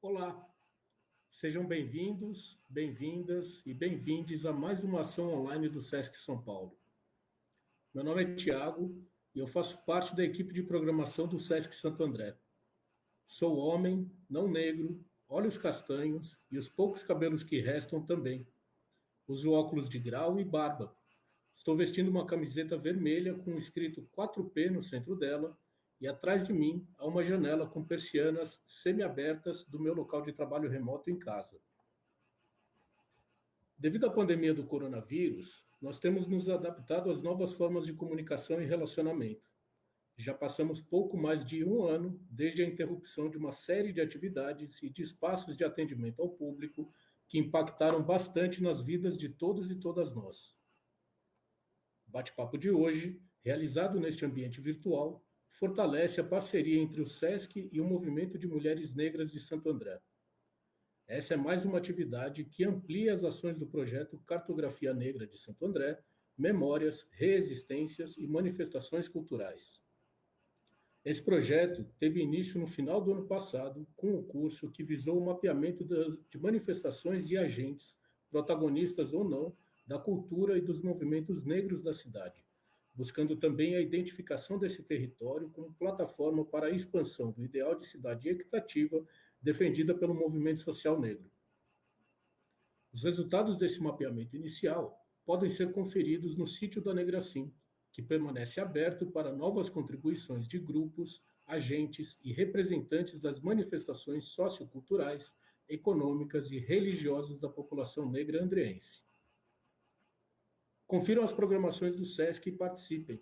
Olá, sejam bem-vindos, bem-vindas e bem-vindes a mais uma ação online do SESC São Paulo. Meu nome é Tiago e eu faço parte da equipe de programação do SESC Santo André. Sou homem, não negro, olhos castanhos e os poucos cabelos que restam também. Uso óculos de grau e barba. Estou vestindo uma camiseta vermelha com o escrito 4P no centro dela e atrás de mim há uma janela com persianas semi-abertas do meu local de trabalho remoto em casa. Devido à pandemia do coronavírus, nós temos nos adaptado às novas formas de comunicação e relacionamento. Já passamos pouco mais de um ano desde a interrupção de uma série de atividades e de espaços de atendimento ao público que impactaram bastante nas vidas de todos e todas nós. O bate-papo de hoje, realizado neste ambiente virtual, fortalece a parceria entre o SESC e o Movimento de Mulheres Negras de Santo André. Essa é mais uma atividade que amplia as ações do projeto Cartografia Negra de Santo André, Memórias, Resistências e Manifestações Culturais. Esse projeto teve início no final do ano passado com o curso que visou o mapeamento de manifestações de agentes, protagonistas ou não, da cultura e dos movimentos negros da cidade, buscando também a identificação desse território como plataforma para a expansão do ideal de cidade equitativa defendida pelo movimento social negro. Os resultados desse mapeamento inicial podem ser conferidos no sítio da Negracim, que permanece aberto para novas contribuições de grupos, agentes e representantes das manifestações socioculturais, econômicas e religiosas da população negra andreense. Confiram as programações do SESC e participem.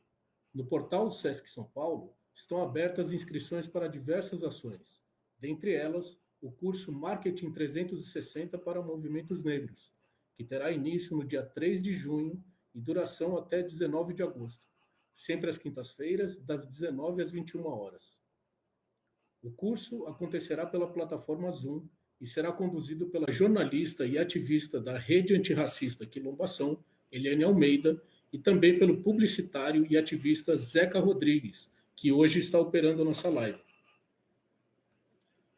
No portal do SESC São Paulo estão abertas inscrições para diversas ações, dentre elas o curso Marketing 360 para movimentos negros, que terá início no dia 3 de junho e duração até 19 de agosto, sempre às quintas-feiras, das 19 às 21 horas. O curso acontecerá pela plataforma Zoom e será conduzido pela jornalista e ativista da Rede Antirracista Quilombação, Eliane Almeida, e também pelo publicitário e ativista Zeca Rodrigues, que hoje está operando a nossa live.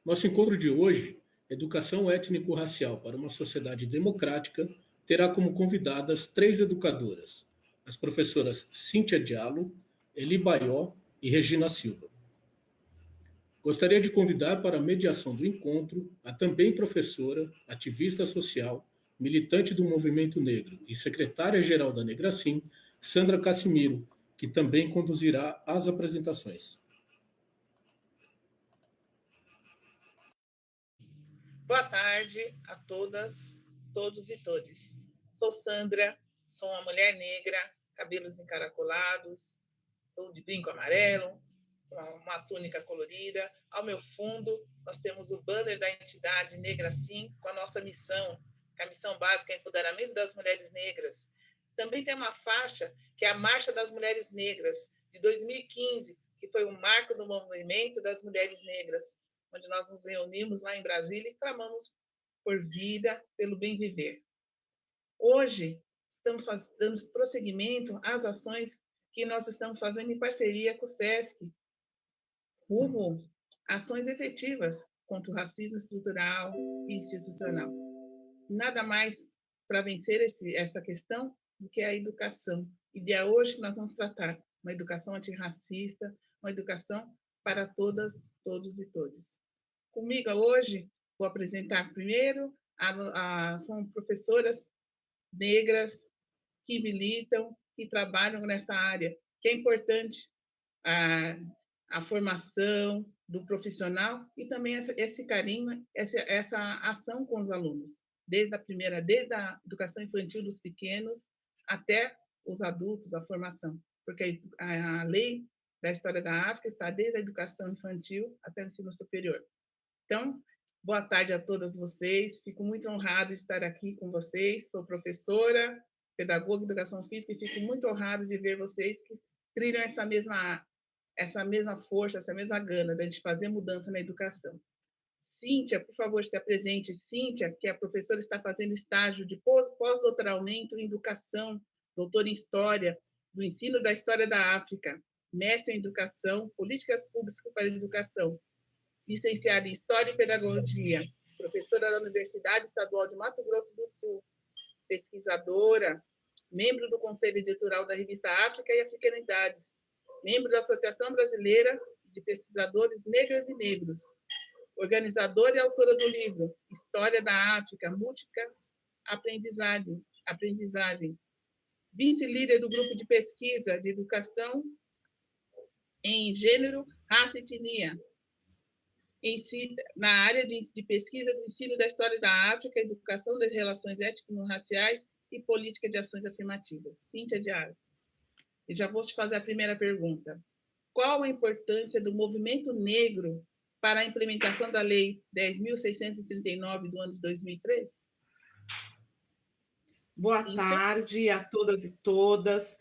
Nosso encontro de hoje, Educação Étnico-Racial para uma Sociedade Democrática, terá como convidadas 3 educadoras, as professoras Cíntia Diallo, Eli Baió e Regina Silva. Gostaria de convidar para a mediação do encontro a também professora, ativista social, militante do Movimento Negro e secretária-geral da Negracim, Sandra Cassimiro, que também conduzirá as apresentações. Boa tarde a todas, todos e todes. Sou Sandra, sou uma mulher negra, cabelos encaracolados, sou de brinco amarelo, uma túnica colorida. Ao meu fundo, nós temos o banner da entidade Negracim, com a nossa missão, que a missão básica é empoderamento das mulheres negras. Também tem uma faixa, que é a Marcha das Mulheres Negras, de 2015, que foi um marco do movimento das mulheres negras, onde nós nos reunimos lá em Brasília e clamamos por vida, pelo bem viver. Hoje, estamos dando prosseguimento às ações que nós estamos fazendo em parceria com o SESC, rumo a ações efetivas contra o racismo estrutural e institucional. Nada mais para vencer essa questão do que a educação. E é hoje que nós vamos tratar uma educação antirracista, uma educação para todas, todos e todes. Comigo hoje, vou apresentar primeiro, são professoras negras que militam, que trabalham nessa área, que é importante a formação do profissional e também esse carinho, essa ação com os alunos, desde a educação infantil dos pequenos até os adultos, a formação, porque a lei da história da África está desde a educação infantil até o ensino superior. Então, boa tarde a todas vocês. Fico muito honrada de estar aqui com vocês. Sou professora, pedagoga de educação física e fico muito honrada de ver vocês que trilham essa mesma força, essa mesma gana de a gente fazer mudança na educação. Cíntia, por favor, se apresente. Cíntia, que é a professora, está fazendo estágio de pós-doutoramento em educação, doutora em História, do ensino da História da África, mestre em Educação, Políticas Públicas para a Educação. licenciada em História e Pedagogia, professora da Universidade Estadual de Mato Grosso do Sul, pesquisadora, membro do Conselho Editorial da revista África e Africanidades, membro da Associação Brasileira de Pesquisadores Negras e Negros, organizadora e autora do livro História da África, Múltiplas Aprendizagens, vice-líder do grupo de pesquisa de educação em gênero, raça e etnia, na área de pesquisa do ensino da história da África, educação das relações étnico-raciais e política de ações afirmativas. Cíntia Diário. E já vou te fazer a primeira pergunta. Qual a importância do movimento negro para a implementação da Lei 10.639 do ano de 2003? Boa tarde a todas e todas.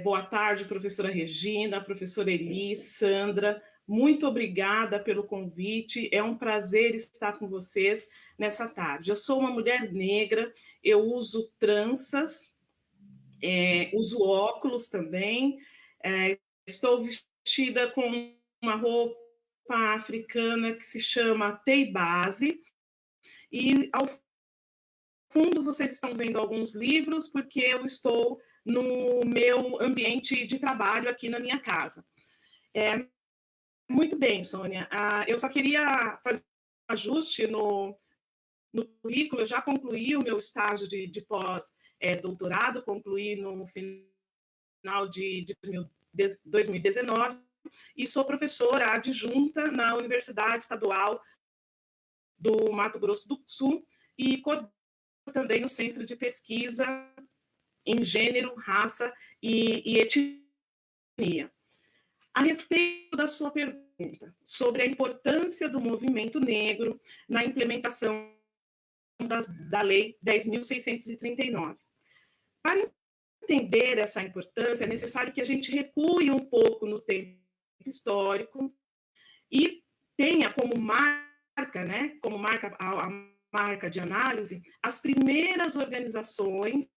Boa tarde, professora Regina, professora Eli, Sandra. Muito obrigada pelo convite. É um prazer estar com vocês nessa tarde. Eu sou uma mulher negra, eu uso tranças, uso óculos também, estou vestida com uma roupa africana que se chama teibase, e ao fundo vocês estão vendo alguns livros, porque eu estou no meu ambiente de trabalho aqui na minha casa. Muito bem, Sônia. Eu só queria fazer um ajuste no currículo. Eu já concluí o meu estágio de pós-doutorado, concluí no final de 2019, e sou professora adjunta na Universidade Estadual do Mato Grosso do Sul e coordeno também no Centro de Pesquisa em Gênero, Raça e Etnia. A respeito da sua pergunta sobre a importância do movimento negro na implementação da Lei 10.639. Para entender essa importância, é necessário que a gente recue um pouco no tempo histórico e tenha como marca, né, como marca a marca de análise, as primeiras organizações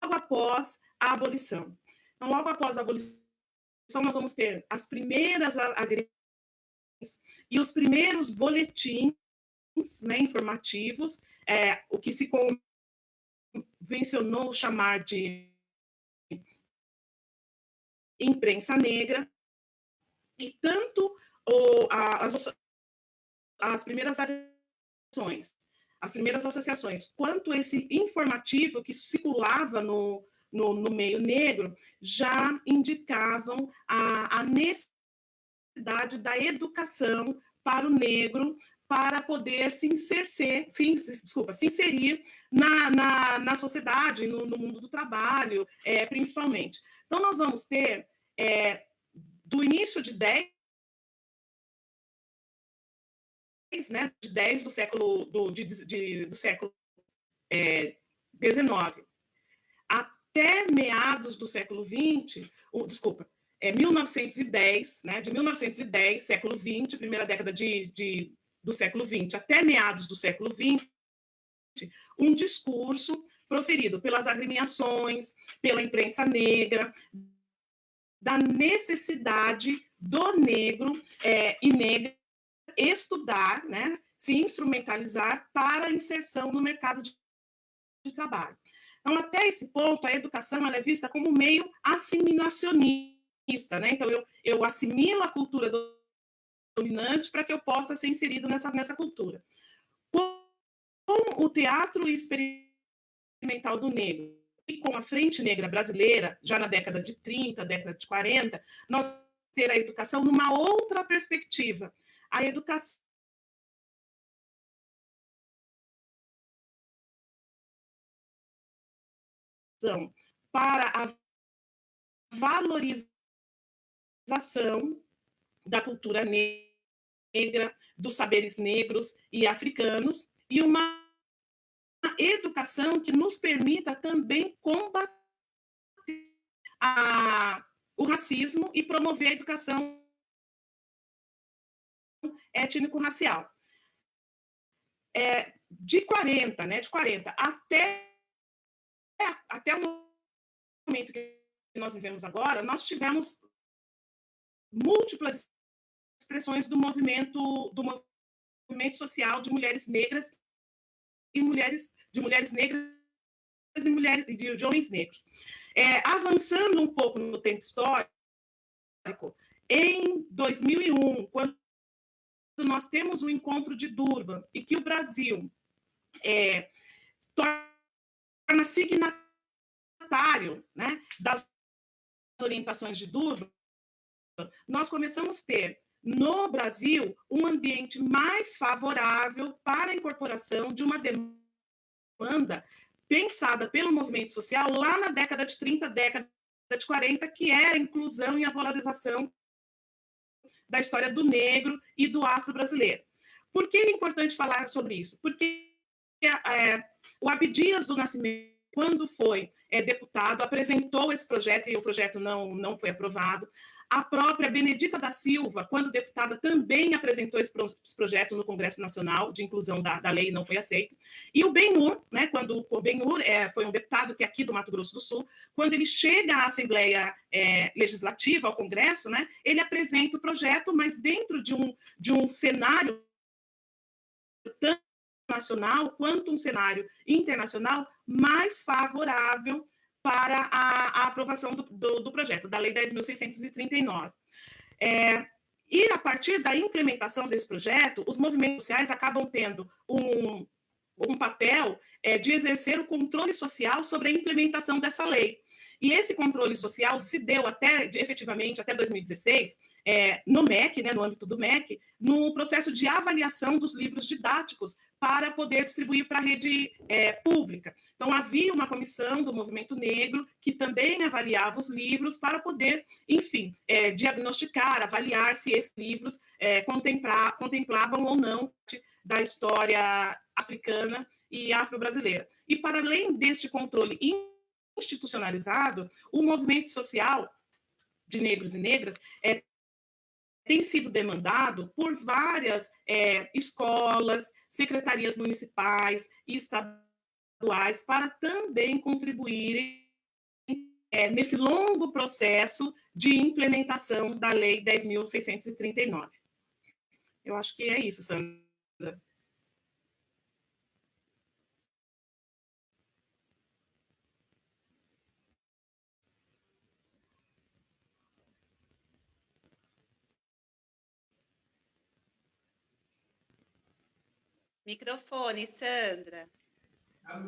logo após a abolição. Então, logo após a abolição, nós vamos ter as primeiras agremiações e os primeiros boletins, né, informativos, o que se convencionou chamar de imprensa negra, e tanto as primeiras ações, as primeiras associações, quanto esse informativo que circulava no meio negro, já indicavam a necessidade da educação para o negro, para poder se inserir na sociedade, no mundo do trabalho, principalmente. Então, nós vamos ter, do início de 10, né, de 10 do século do século XIX até meados do século XX, 1910, né, de 1910, século XX, primeira década do século XX, até meados do século XX, um discurso proferido pelas agremiações, pela imprensa negra, da necessidade do negro e negra estudar, né, se instrumentalizar para a inserção no mercado de trabalho. Então, até esse ponto, a educação ela é vista como um meio assimilacionista, né? Então, eu assimilo a cultura dominante para que eu possa ser inserido nessa cultura. Com o teatro experimental do negro e com a Frente Negra Brasileira, já na década de 30, década de 40, nós ter a educação numa outra perspectiva. A educação para a valorização da cultura negra, dos saberes negros e africanos, e uma educação que nos permita também combater o racismo e promover a educação étnico-racial. De 40 até o momento que nós vivemos agora, nós tivemos múltiplas expressões do movimento social de mulheres negras e mulheres negras e mulheres de homens negros. Avançando um pouco no tempo histórico, em 2001, quando nós temos o encontro de Durban e que o Brasil torna signatário, né, das orientações de Durban, nós começamos a ter no Brasil um ambiente mais favorável para a incorporação de uma demanda pensada pelo movimento social lá na década de 30, década de 40, que é a inclusão e a valorização da história do negro e do afro-brasileiro. Por que é importante falar sobre isso? Porque o Abdias do Nascimento, quando foi deputado, apresentou esse projeto e o projeto não foi aprovado. A própria Benedita da Silva, quando deputada, também apresentou esse projeto no Congresso Nacional de inclusão da lei e não foi aceito. E o Ben-Hur, né, quando o Ben-Hur foi um deputado que é aqui do Mato Grosso do Sul, quando ele chega à Assembleia Legislativa, ao Congresso, né, ele apresenta o projeto, mas dentro de um cenário tanto nacional quanto um cenário internacional mais favorável para a aprovação do projeto, da Lei 10.639. E a partir da implementação desse projeto, os movimentos sociais acabam tendo um papel de exercer o controle social sobre a implementação dessa lei. E esse controle social se deu efetivamente até 2016, no MEC, né, no âmbito do MEC, no processo de avaliação dos livros didáticos para poder distribuir para a rede pública. Então, havia uma comissão do movimento negro que também avaliava os livros para poder, enfim, diagnosticar, avaliar se esses livros contemplavam ou não da história africana e afro-brasileira. E, para além deste controle institucionalizado, o movimento social de negros e negras tem sido demandado por várias escolas, secretarias municipais e estaduais para também contribuírem nesse longo processo de implementação da Lei 10.639. Eu acho que é isso, Sandra. Microfone, Sandra.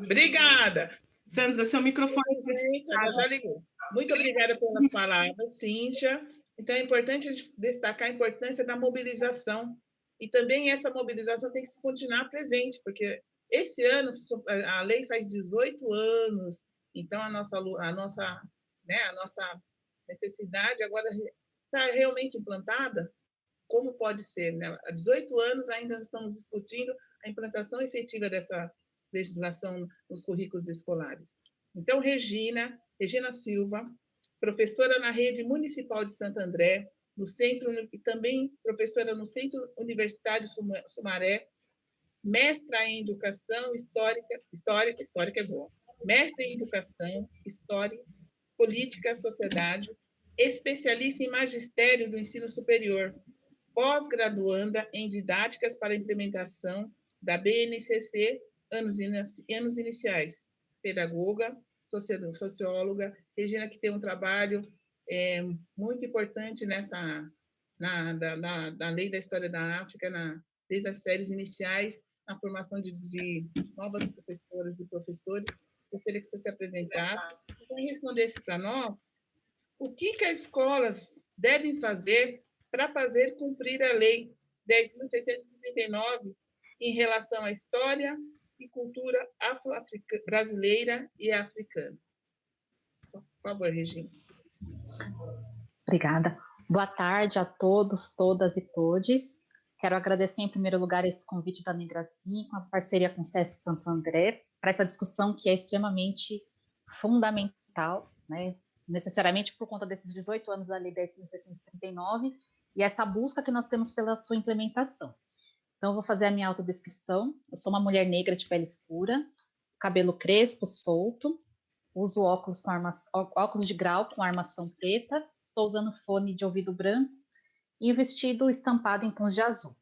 Obrigada. Sandra, seu microfone está já ligou. Muito obrigada pelas palavras, Cíntia. Então, é importante a gente destacar a importância da mobilização. E também essa mobilização tem que continuar presente, porque esse ano a lei faz 18 anos, então a nossa necessidade agora está realmente implantada. Como pode ser, né? Há 18 anos ainda estamos discutindo a implantação efetiva dessa legislação nos currículos escolares. Então, Regina Silva, professora na rede municipal de Santo André, no centro e também professora no Centro Universitário Sumaré, mestra em educação histórica é boa, mestra em educação, história, política, sociedade, especialista em magistério do ensino superior, pós-graduanda em didáticas para implementação da BNCC, anos iniciais, pedagoga, socióloga, Regina, que tem um trabalho muito importante na Lei da História da África, desde as séries iniciais, na formação de novas professoras e professores. Gostaria que você se apresentasse e respondesse para nós o que as escolas devem fazer para fazer cumprir a Lei 10.639 em relação à história e cultura brasileira e africana. Por favor, Regina. Obrigada. Boa tarde a todos, todas e todes. Quero agradecer, em primeiro lugar, esse convite da Migraci, com a parceria com o SESC Santo André, para essa discussão que é extremamente fundamental, né? Necessariamente por conta desses 18 anos da Lei 10.639 e essa busca que nós temos pela sua implementação. Então, eu vou fazer a minha autodescrição. Eu sou uma mulher negra de pele escura, cabelo crespo, solto, uso óculos de grau com armação preta, estou usando fone de ouvido branco e o vestido estampado em tons de azul.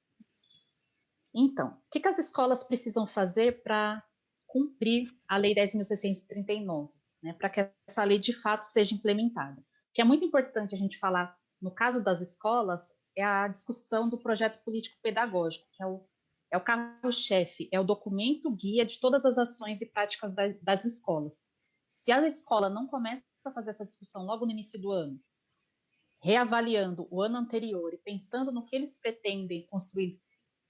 Então, o que as escolas precisam fazer para cumprir a Lei 10.639, né, para que essa lei de fato seja implementada? O que é muito importante a gente falar, no caso das escolas, é a discussão do projeto político-pedagógico, que é o carro-chefe, é o documento guia de todas as ações e práticas das escolas. Se a escola não começa a fazer essa discussão logo no início do ano, reavaliando o ano anterior e pensando no que eles pretendem construir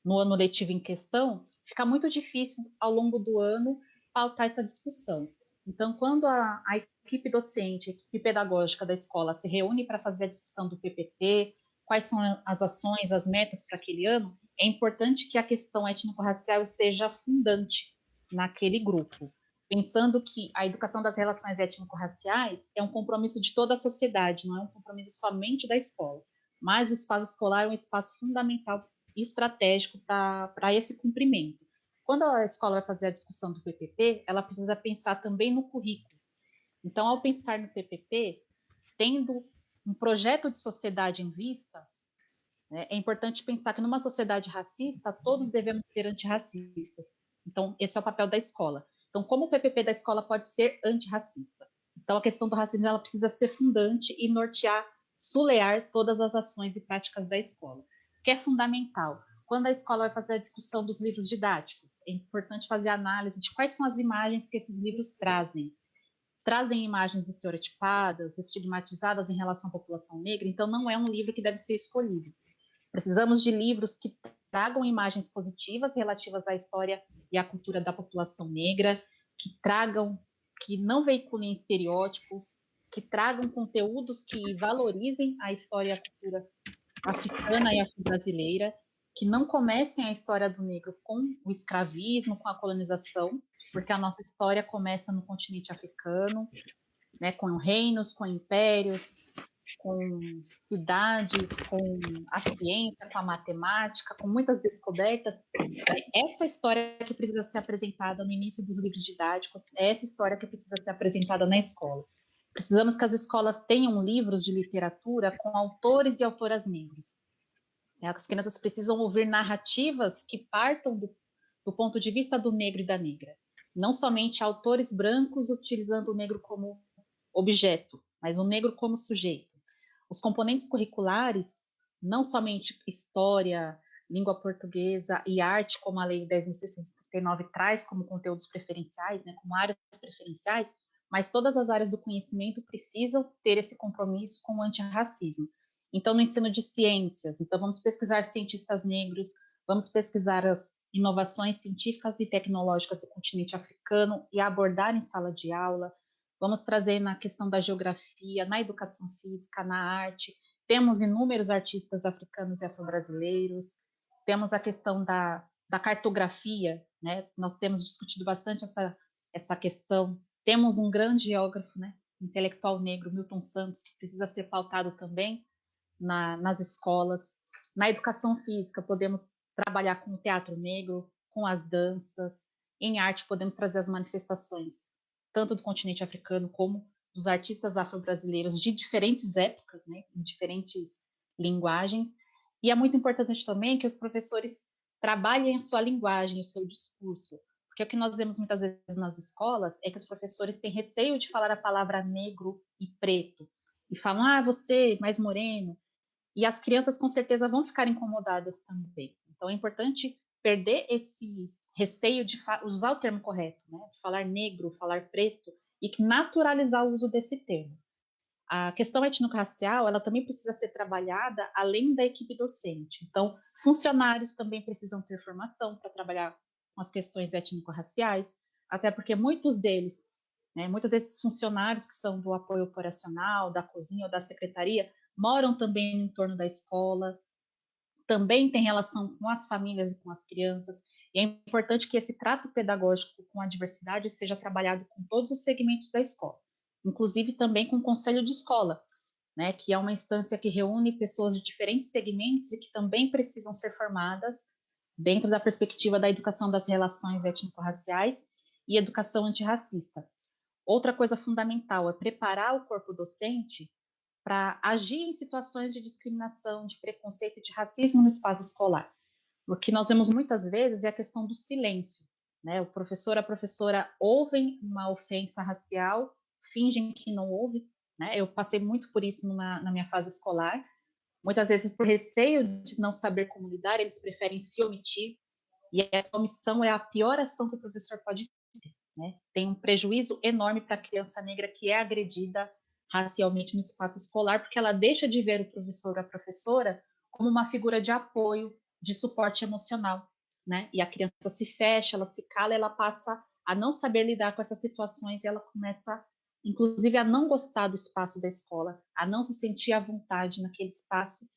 no ano letivo em questão, fica muito difícil ao longo do ano pautar essa discussão. Então, quando a equipe docente, a equipe pedagógica da escola se reúne para fazer a discussão do PPP, quais são as ações, as metas para aquele ano, é importante que a questão étnico-racial seja fundante naquele grupo, pensando que a educação das relações étnico-raciais é um compromisso de toda a sociedade, não é um compromisso somente da escola, mas o espaço escolar é um espaço fundamental e estratégico para esse cumprimento. Quando a escola vai fazer a discussão do PPP, ela precisa pensar também no currículo. Então, ao pensar no PPP, tendo um projeto de sociedade em vista, né, é importante pensar que numa sociedade racista, todos devemos ser antirracistas. Então, esse é o papel da escola. Então, como o PPP da escola pode ser antirracista? Então, a questão do racismo ela precisa ser fundante e nortear, sulear todas as ações e práticas da escola, que é fundamental. Quando a escola vai fazer a discussão dos livros didáticos, é importante fazer a análise de quais são as imagens que esses livros trazem. Trazem imagens estereotipadas, estigmatizadas em relação à população negra, então não é um livro que deve ser escolhido. Precisamos de livros que tragam imagens positivas relativas à história e à cultura da população negra, que não veiculem estereótipos, que tragam conteúdos que valorizem a história e a cultura africana e afro-brasileira, que não comecem a história do negro com o escravismo, com a colonização, porque a nossa história começa no continente africano, né, com reinos, com impérios, com cidades, com a ciência, com a matemática, com muitas descobertas. Essa história que precisa ser apresentada no início dos livros didáticos, é essa história que precisa ser apresentada na escola. Precisamos que as escolas tenham livros de literatura com autores e autoras negros. As crianças precisam ouvir narrativas que partam do ponto de vista do negro e da negra. Não somente autores brancos utilizando o negro como objeto, mas o negro como sujeito. Os componentes curriculares, não somente história, língua portuguesa e arte, como a Lei 10.639 traz como conteúdos preferenciais, né, como áreas preferenciais, mas todas as áreas do conhecimento precisam ter esse compromisso com o antirracismo. Então, no ensino de ciências, então vamos pesquisar cientistas negros, vamos pesquisar as inovações científicas e tecnológicas do continente africano e abordar em sala de aula. Vamos trazer na questão da geografia, na educação física, na arte. Temos inúmeros artistas africanos e afro-brasileiros. Temos a questão da cartografia, né? Nós temos discutido bastante essa questão. Temos um grande geógrafo, né? Intelectual negro, Milton Santos, que precisa ser pautado também nas escolas. Na educação física, podemos trabalhar com o teatro negro, com as danças. Em arte, podemos trazer as manifestações, tanto do continente africano como dos artistas afro-brasileiros de diferentes épocas, né, em diferentes linguagens. E é muito importante também que os professores trabalhem a sua linguagem, o seu discurso, porque o que nós vemos muitas vezes nas escolas é que os professores têm receio de falar a palavra negro e preto, e falam, você mais moreno, e as crianças com certeza vão ficar incomodadas também. Então é importante perder esse receio de usar o termo correto, né? De falar negro, falar preto, e naturalizar o uso desse termo. A questão étnico-racial, ela também precisa ser trabalhada além da equipe docente. Então, funcionários também precisam ter formação para trabalhar com as questões étnico-raciais, até porque muitos deles, né, muitos desses funcionários que são do apoio operacional, da cozinha ou da secretaria, moram também no entorno da escola, também tem relação com as famílias e com as crianças, e é importante que esse trato pedagógico com a diversidade seja trabalhado com todos os segmentos da escola, inclusive também com o conselho de escola, né, que é uma instância que reúne pessoas de diferentes segmentos e que também precisam ser formadas dentro da perspectiva da educação das relações étnico-raciais e educação antirracista. Outra coisa fundamental é preparar o corpo docente para agir em situações de discriminação, de preconceito e de racismo no espaço escolar. O que nós vemos muitas vezes é a questão do silêncio, né? O professor, a professora ouvem uma ofensa racial, fingem que não ouve, né? Eu passei muito por isso na minha fase escolar. Muitas vezes, por receio de não saber como lidar, eles preferem se omitir, e essa omissão é a pior ação que o professor pode ter, né? Tem um prejuízo enorme para a criança negra que é agredida racialmente no espaço escolar, porque ela deixa de ver o professor ou a professora como uma figura de apoio, de suporte emocional, né? E a criança se fecha, ela se cala, ela passa a não saber lidar com essas situações e ela começa, inclusive, a não gostar do espaço da escola, a não se sentir à vontade naquele espaço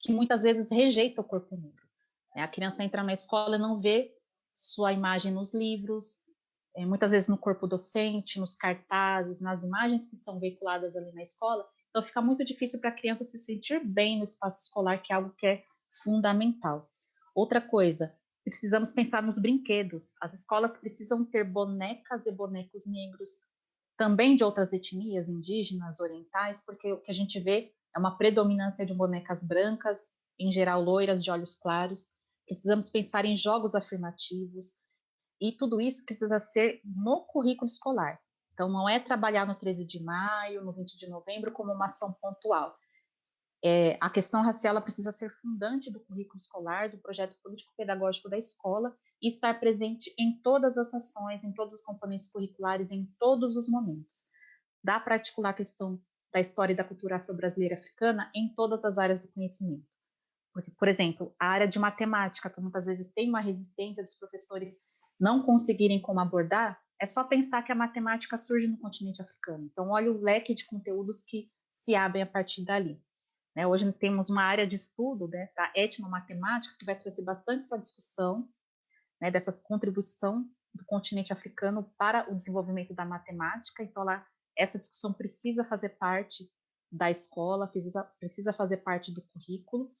que muitas vezes rejeita o corpo negro. A criança entra na escola e não vê sua imagem nos livros, muitas vezes no corpo docente, nos cartazes, nas imagens que são veiculadas ali na escola. Então fica muito difícil para a criança se sentir bem no espaço escolar, que é algo que é fundamental. Outra coisa, precisamos pensar nos brinquedos. As escolas precisam ter bonecas e bonecos negros, também de outras etnias, indígenas, orientais, porque o que a gente vê é uma predominância de bonecas brancas, em geral loiras, de olhos claros. Precisamos pensar em jogos afirmativos, e tudo isso precisa ser no currículo escolar. Então, não é trabalhar no 13 de maio, no 20 de novembro, como uma ação pontual. A questão racial ela precisa ser fundante do currículo escolar, do projeto político-pedagógico da escola, e estar presente em todas as ações, em todos os componentes curriculares, em todos os momentos. Dá para articular a questão da história e da cultura afro-brasileira africana em todas as áreas do conhecimento. Porque, por exemplo, a área de matemática, que muitas vezes tem uma resistência dos professores não conseguirem como abordar, é só pensar que a matemática surge no continente africano. Então, olha o leque de conteúdos que se abrem a partir dali. Né? Hoje temos uma área de estudo, né, da etnomatemática, que vai trazer bastante essa discussão, né, dessa contribuição do continente africano para o desenvolvimento da matemática. Então, essa discussão precisa fazer parte da escola, precisa fazer parte do currículo.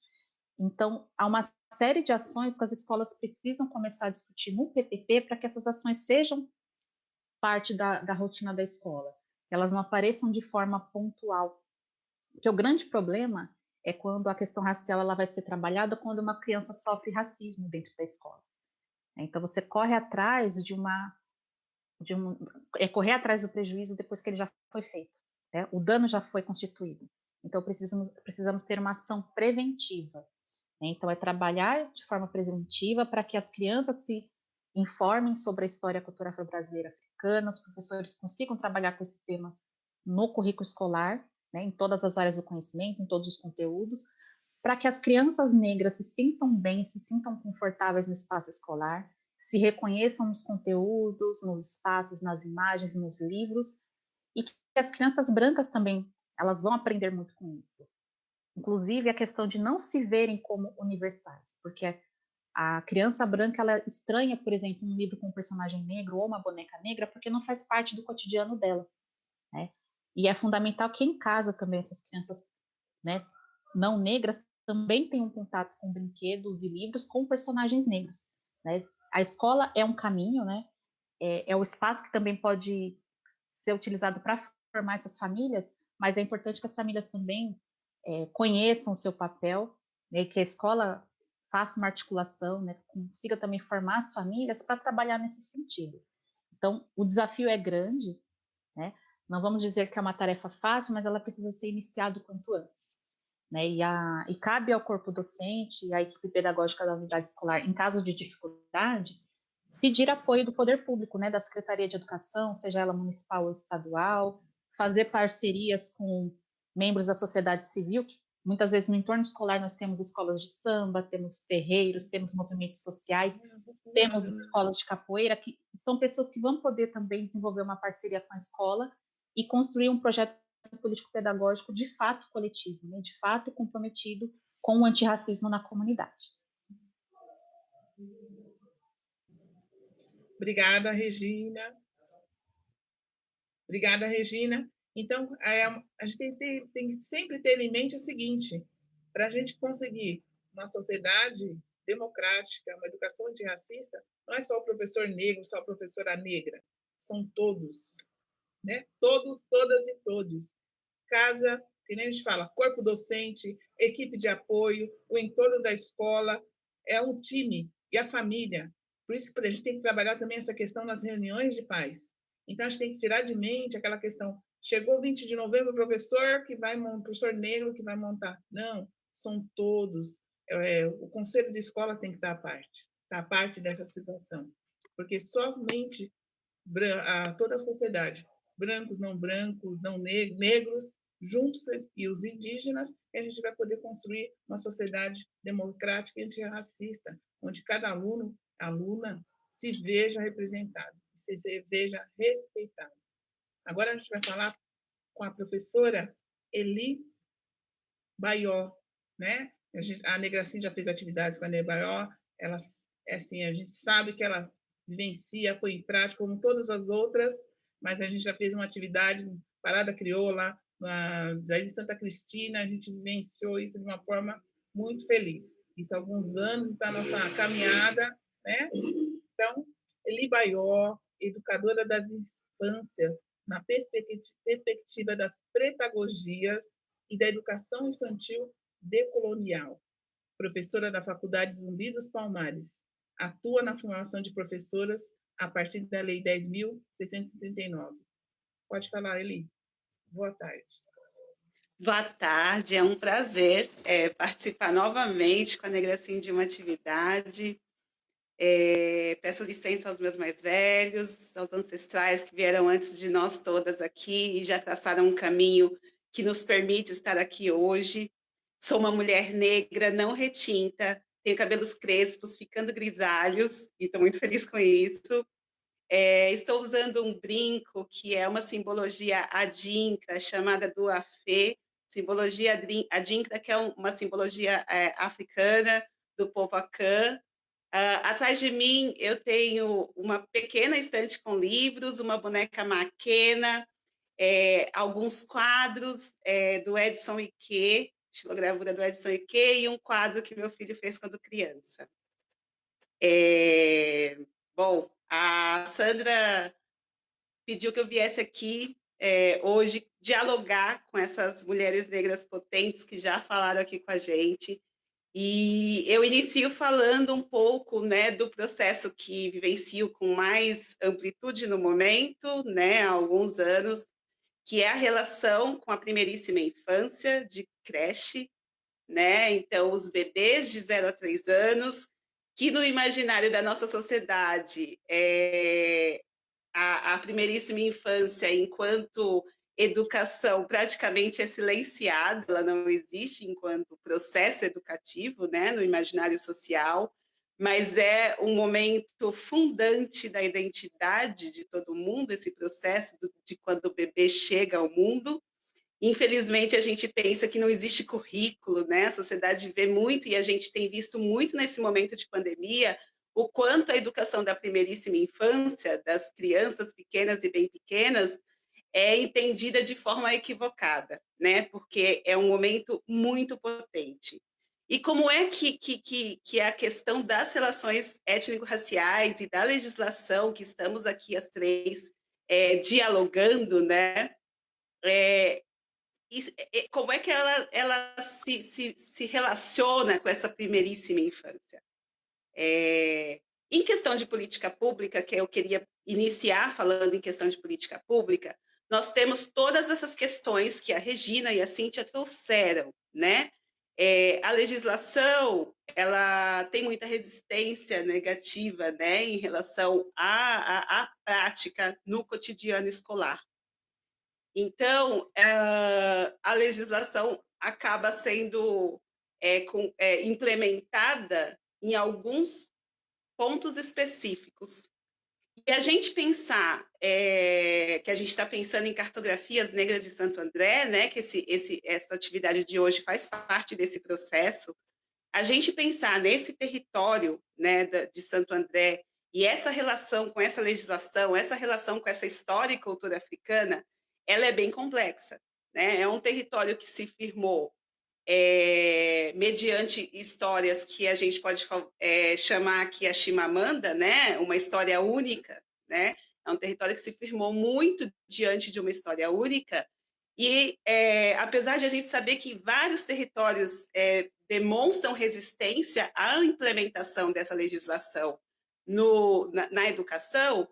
Então, há uma série de ações que as escolas precisam começar a discutir no PPP para que essas ações sejam parte da rotina da escola, que elas não apareçam de forma pontual. Porque o grande problema é quando a questão racial ela vai ser trabalhada quando uma criança sofre racismo dentro da escola. Então, você corre atrás correr atrás do prejuízo depois que ele já foi feito, né? O dano já foi constituído. Então, precisamos ter uma ação preventiva. Então, é trabalhar de forma preventiva para que as crianças se informem sobre a história e a cultura afro-brasileira africana, os professores consigam trabalhar com esse tema no currículo escolar, né, em todas as áreas do conhecimento, em todos os conteúdos, para que as crianças negras se sintam bem, se sintam confortáveis no espaço escolar, se reconheçam nos conteúdos, nos espaços, nas imagens, nos livros, e que as crianças brancas também, elas vão aprender muito com isso. Inclusive, a questão de não se verem como universais, porque a criança branca, ela estranha, por exemplo, um livro com um personagem negro ou uma boneca negra, porque não faz parte do cotidiano dela, né? E é fundamental que em casa também essas crianças, né, não negras também tenham contato com brinquedos e livros com personagens negros, né? A escola é um caminho, né? É o espaço que também pode ser utilizado para formar essas famílias, mas é importante que as famílias também conheçam o seu papel, né, que a escola faça uma articulação, né, consiga também formar as famílias para trabalhar nesse sentido. Então, o desafio é grande, né? Não vamos dizer que é uma tarefa fácil, mas ela precisa ser iniciada o quanto antes. Né? E cabe ao corpo docente e à equipe pedagógica da unidade escolar, em caso de dificuldade, pedir apoio do poder público, né, da Secretaria de Educação, seja ela municipal ou estadual, fazer parcerias com membros da sociedade civil, que muitas vezes no entorno escolar nós temos escolas de samba, temos terreiros, temos movimentos sociais, temos escolas de capoeira, que são pessoas que vão poder também desenvolver uma parceria com a escola e construir um projeto político-pedagógico de fato coletivo, né, de fato comprometido com o antirracismo na comunidade. Obrigada, Regina. Obrigada, Regina. Então, a gente tem que sempre ter em mente o seguinte: para a gente conseguir uma sociedade democrática, uma educação antirracista, não é só o professor negro, só a professora negra, são todos, né? Todos, todas e todes. que nem a gente fala, corpo docente, equipe de apoio, o entorno da escola, é um time, e a família. Por isso que a gente tem que trabalhar também essa questão nas reuniões de pais. Então, a gente tem que tirar de mente aquela questão, chegou 20 de novembro, o professor negro que vai montar. Não, são todos. O conselho de escola tem que estar à parte dessa situação. Porque somente toda a sociedade, brancos, não negros, juntos, e os indígenas, a gente vai poder construir uma sociedade democrática e antirracista, onde cada aluno, aluna, se veja representado, se veja respeitado. Agora a gente vai falar com a professora Eli Baió, né? A Negraci já fez atividades com a Eli Baió, ela, assim, a gente sabe que ela vivencia, põe em prática, como todas as outras, mas a gente já fez uma atividade, Parada Crioula, na Jardim Santa Cristina, a gente vivenciou isso de uma forma muito feliz. Isso há alguns anos, está a nossa caminhada, né? Então, Eli Baió, educadora das infâncias, na perspectiva das pedagogias e da educação infantil decolonial, professora da Faculdade Zumbi dos Palmares, atua na formação de professoras a partir da Lei 10.639. Pode falar, Eli. Boa tarde. Boa tarde, é um prazer participar novamente com a Negraci de uma atividade. Peço licença aos meus mais velhos, aos ancestrais que vieram antes de nós todas aqui e já traçaram um caminho que nos permite estar aqui hoje. Sou uma mulher negra, não retinta, tenho cabelos crespos, ficando grisalhos, e estou muito feliz com isso. Estou usando um brinco que é uma simbologia adinkra, chamada do Afê, simbologia adinkra, que é uma simbologia africana do povo Akan. Atrás de mim eu tenho uma pequena estante com livros, uma boneca maquena, alguns quadros do Edson Ike, estilogravura do Edson Ike, e um quadro que meu filho fez quando criança. Bom, a Sandra pediu que eu viesse aqui hoje dialogar com essas mulheres negras potentes que já falaram aqui com a gente. E eu inicio falando um pouco, né, do processo que vivencio com mais amplitude no momento, né, há alguns anos, que é a relação com a primeiríssima infância de creche, né? Então, os bebês de 0 a 3 anos, que no imaginário da nossa sociedade, a primeiríssima infância, enquanto educação, praticamente é silenciada, ela não existe enquanto processo educativo, né, no imaginário social, mas é um momento fundante da identidade de todo mundo, esse processo de quando o bebê chega ao mundo. Infelizmente, a gente pensa que não existe currículo, né? A sociedade vê muito, e a gente tem visto muito nesse momento de pandemia, o quanto a educação da primeiríssima infância, das crianças pequenas e bem pequenas, é entendida de forma equivocada, né? Porque é um momento muito potente. E como é que a questão das relações étnico-raciais e da legislação, que estamos aqui as três dialogando, né? Como é que ela se relaciona com essa primeiríssima infância? Em questão de política pública, que eu queria iniciar falando em questão de política pública, nós temos todas essas questões que a Regina e a Cíntia trouxeram, né? A legislação, ela tem muita resistência negativa, né, em relação à prática no cotidiano escolar. Então, a legislação acaba sendo implementada em alguns pontos específicos. E a gente pensar que a gente está pensando em cartografias negras de Santo André, né, que essa atividade de hoje faz parte desse processo, a gente pensar nesse território, né, de Santo André e essa relação com essa legislação, essa relação com essa história e cultura africana, ela é bem complexa, né? É um território que se firmou mediante histórias que a gente pode chamar aqui a Chimamanda, né? Uma história única, né? É um território que se firmou muito diante de uma história única, E, apesar de a gente saber que vários territórios demonstram resistência à implementação dessa legislação na educação,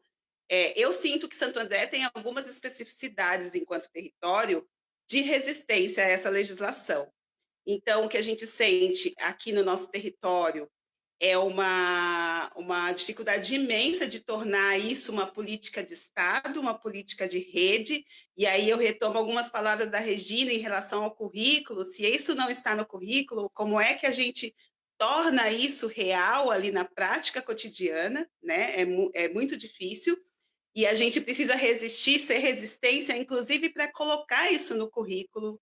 eu sinto que Santo André tem algumas especificidades enquanto território de resistência a essa legislação. Então, o que a gente sente aqui no nosso território é uma dificuldade imensa de tornar isso uma política de Estado, uma política de rede, e aí eu retomo algumas palavras da Regina em relação ao currículo. Se isso não está no currículo, como é que a gente torna isso real ali na prática cotidiana, né? É muito difícil, e a gente precisa resistir, ser resistência, inclusive para colocar isso no currículo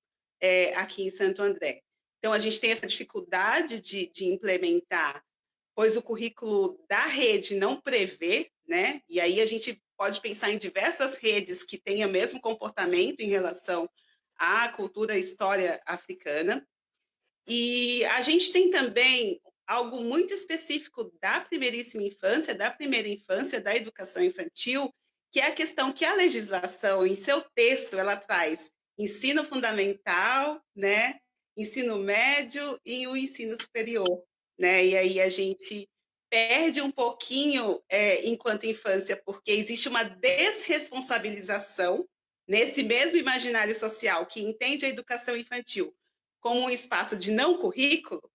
aqui em Santo André. Então, a gente tem essa dificuldade de implementar, pois o currículo da rede não prevê, né? E aí a gente pode pensar em diversas redes que tenham o mesmo comportamento em relação à cultura e história africana. E a gente tem também algo muito específico da primeiríssima infância, da primeira infância, da educação infantil, que é a questão que a legislação, em seu texto, ela traz ensino fundamental, né? Ensino médio e o ensino superior, né? E aí a gente perde um pouquinho enquanto infância, porque existe uma desresponsabilização nesse mesmo imaginário social que entende a educação infantil como um espaço de não currículo.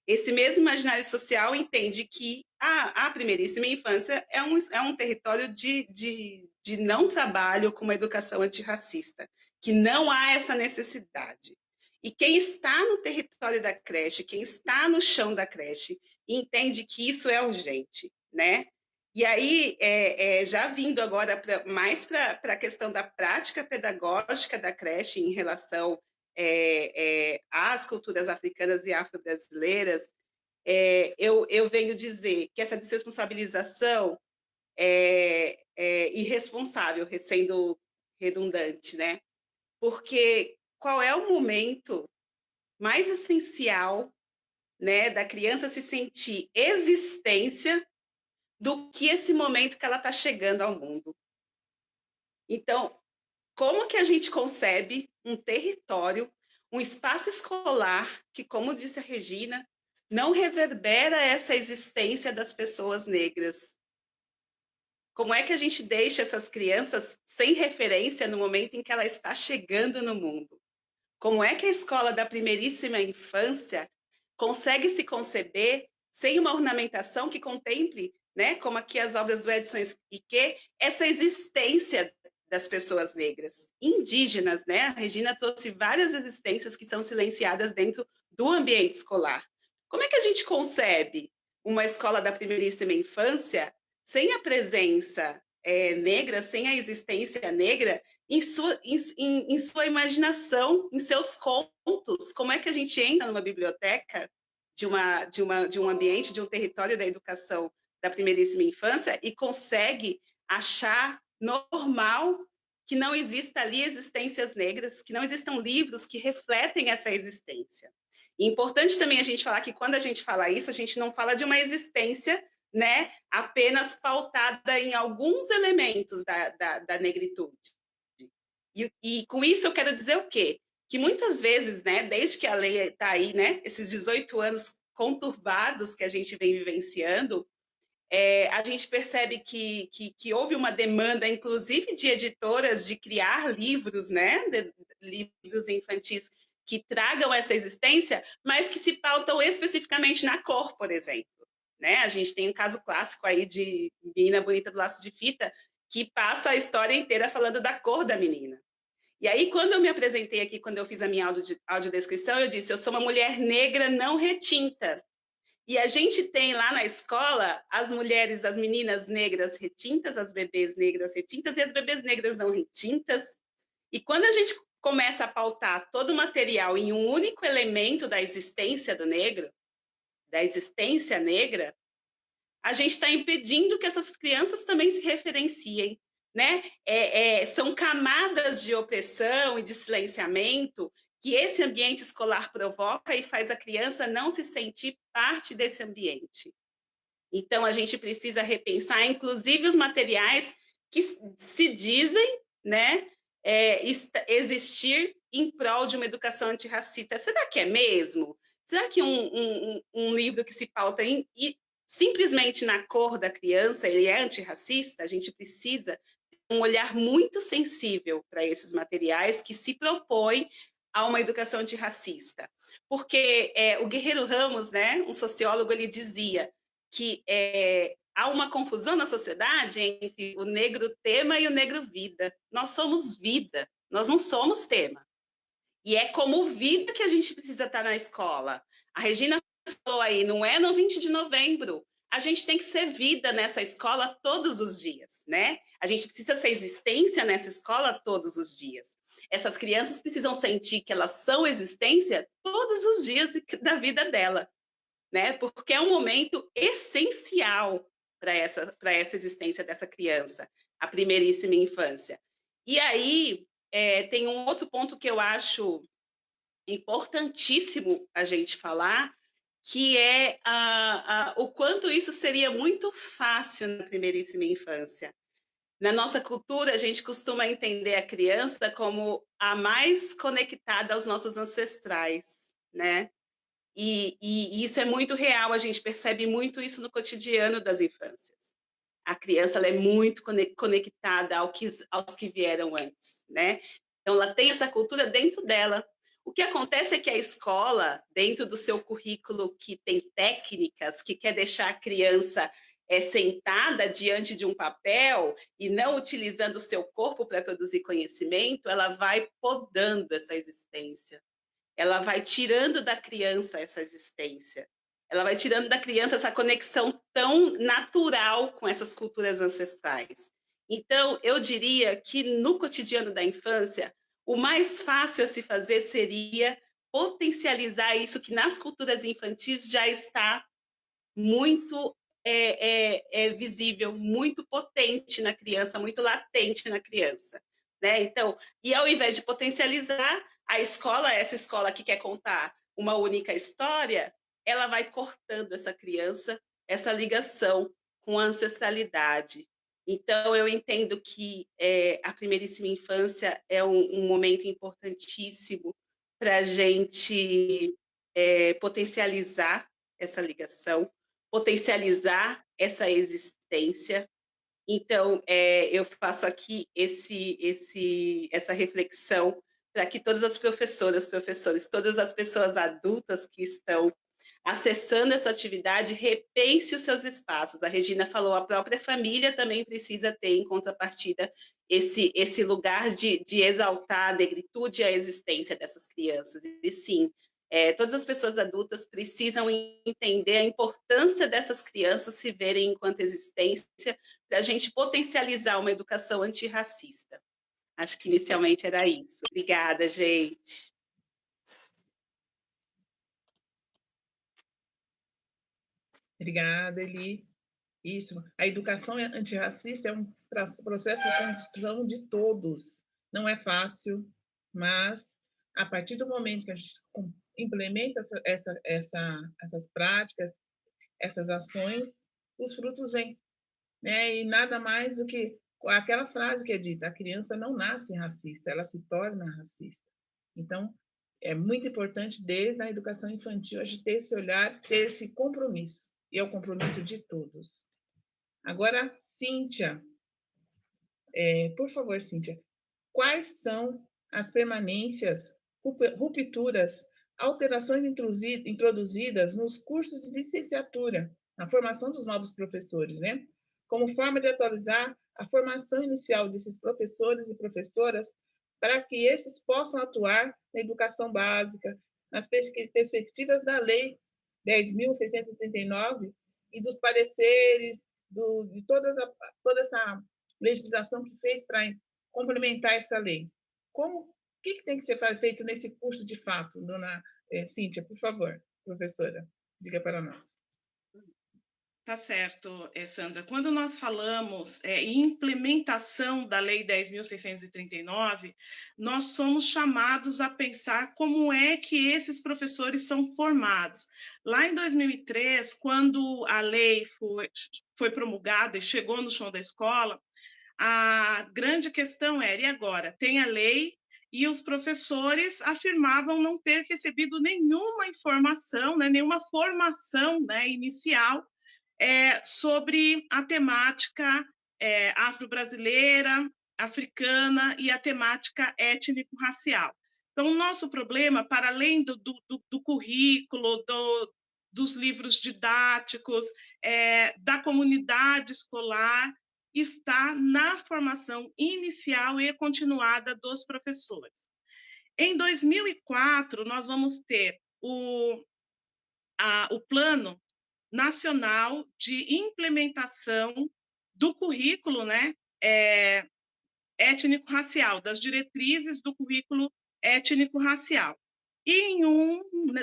Esse mesmo imaginário social entende que a primeiríssima infância é um território de não trabalho com uma educação antirracista, que não há essa necessidade. E quem está no território da creche, quem está no chão da creche, entende que isso é urgente, né? E aí, já vindo agora mais para a questão da prática pedagógica da creche em relação às culturas africanas e afro-brasileiras, eu venho dizer que essa desresponsabilização é irresponsável, sendo redundante, né? Porque qual é o momento mais essencial, né, da criança se sentir existência do que esse momento que ela está chegando ao mundo? Então, como que a gente concebe um território, um espaço escolar que, como disse a Regina, não reverbera essa existência das pessoas negras? Como é que a gente deixa essas crianças sem referência no momento em que ela está chegando no mundo? Como é que a escola da primeiríssima infância consegue se conceber sem uma ornamentação que contemple, né, como aqui as obras do Edson Ike, essa existência das pessoas negras, indígenas, né? A Regina trouxe várias existências que são silenciadas dentro do ambiente escolar. Como é que a gente concebe uma escola da primeiríssima infância sem a presença negra, sem a existência negra em sua imaginação, em seus contos? Como é que a gente entra numa biblioteca de um ambiente, de um território da educação da primeiríssima infância e consegue achar normal que não exista ali existências negras, que não existam livros que refletem essa existência? E importante também a gente falar que quando a gente fala isso, a gente não fala de uma existência, né, apenas pautada em alguns elementos da negritude. E com isso eu quero dizer o quê? Que muitas vezes, né, desde que a lei está aí, né, esses 18 anos conturbados que a gente vem vivenciando, a gente percebe que houve uma demanda, inclusive de editoras, de criar livros, né, livros infantis que tragam essa existência, mas que se pautam especificamente na cor, por exemplo. Né? A gente tem um caso clássico aí de Menina Bonita do Laço de Fita, que passa a história inteira falando da cor da menina. E aí, quando eu me apresentei aqui, quando eu fiz a minha audiodescrição, eu disse, eu sou uma mulher negra não retinta. E a gente tem lá na escola as mulheres, as meninas negras retintas, as bebês negras retintas e as bebês negras não retintas. E quando a gente começa a pautar todo o material em um único elemento da existência do negro, da existência negra, a gente está impedindo que essas crianças também se referenciem, né? São camadas de opressão e de silenciamento que esse ambiente escolar provoca e faz a criança não se sentir parte desse ambiente. Então, a gente precisa repensar, inclusive, os materiais que se dizem, né, existir em prol de uma educação antirracista. Será que é mesmo? Será que um livro que se pauta simplesmente na cor da criança, ele é antirracista? A gente precisa ter um olhar muito sensível para esses materiais que se propõem a uma educação antirracista. Porque o Guerreiro Ramos, né, um sociólogo, ele dizia que há uma confusão na sociedade entre o negro tema e o negro vida. Nós somos vida, nós não somos tema. E é como vida que a gente precisa estar na escola. A Regina falou aí, não é no 20 de novembro. A gente tem que ser vida nessa escola todos os dias, né? A gente precisa ser existência nessa escola todos os dias. Essas crianças precisam sentir que elas são existência todos os dias da vida dela, né? Porque é um momento essencial para essa existência dessa criança, a primeiríssima infância. E aí, tem um outro ponto que eu acho importantíssimo a gente falar, que é o quanto isso seria muito fácil na primeiríssima infância. Na nossa cultura, a gente costuma entender a criança como a mais conectada aos nossos ancestrais, né? E isso é muito real, a gente percebe muito isso no cotidiano das infâncias. A criança ela é muito conectada aos que vieram antes, né? Então, ela tem essa cultura dentro dela. O que acontece é que a escola, dentro do seu currículo que tem técnicas, que quer deixar a criança sentada diante de um papel e não utilizando o seu corpo para produzir conhecimento, ela vai podando essa existência. Ela vai tirando da criança essa existência. Ela vai tirando da criança essa conexão tão natural com essas culturas ancestrais. Então, eu diria que no cotidiano da infância, o mais fácil a se fazer seria potencializar isso que nas culturas infantis já está muito visível, muito potente na criança, muito latente na criança, né? Então, e ao invés de potencializar, a escola, essa escola que quer contar uma única história, ela vai cortando essa criança, essa ligação com a ancestralidade. Então, eu entendo que a primeiríssima infância é um momento importantíssimo para a gente potencializar essa ligação, potencializar essa existência. Então, eu faço aqui essa reflexão para que todas as professoras, professores, todas as pessoas adultas que estão acessando essa atividade, repense os seus espaços. A Regina falou, a própria família também precisa ter, em contrapartida, esse lugar de exaltar a negritude e a existência dessas crianças. E sim, todas as pessoas adultas precisam entender a importância dessas crianças se verem enquanto existência, para a gente potencializar uma educação antirracista. Acho que inicialmente era isso. Obrigada, gente. Obrigada, Eli. Isso. A educação antirracista é um processo de construção de todos. Não é fácil, mas a partir do momento que a gente implementa essas práticas, essas ações, os frutos vêm, né? E nada mais do que aquela frase que é dita: a criança não nasce racista, ela se torna racista. Então, é muito importante, desde a educação infantil, a gente ter esse olhar, ter esse compromisso. E é o compromisso de todos. Agora, Cíntia, por favor, Cíntia, quais são as permanências, rupturas, alterações introduzidas nos cursos de licenciatura, na formação dos novos professores, né? Como forma de atualizar a formação inicial desses professores e professoras para que esses possam atuar na educação básica, nas perspectivas da Lei 10.639 e dos pareceres, de toda essa legislação que fez para complementar essa lei. O que tem que ser feito nesse curso de fato, dona Cíntia? Por favor, professora, diga para nós. Tá certo, Sandra. Quando nós falamos em implementação da Lei 10.639, nós somos chamados a pensar como é que esses professores são formados. Lá em 2003, quando a lei foi promulgada e chegou no chão da escola, a grande questão era, e agora? Tem a lei, e os professores afirmavam não ter recebido nenhuma informação, né, nenhuma formação, né, inicial sobre a temática afro-brasileira, africana e a temática étnico-racial. Então, o nosso problema, para além do currículo, dos livros didáticos, da comunidade escolar, está na formação inicial e continuada dos professores. Em 2004, nós vamos ter o Plano Nacional de Implementação do currículo, né, étnico-racial, das diretrizes do currículo étnico-racial. E em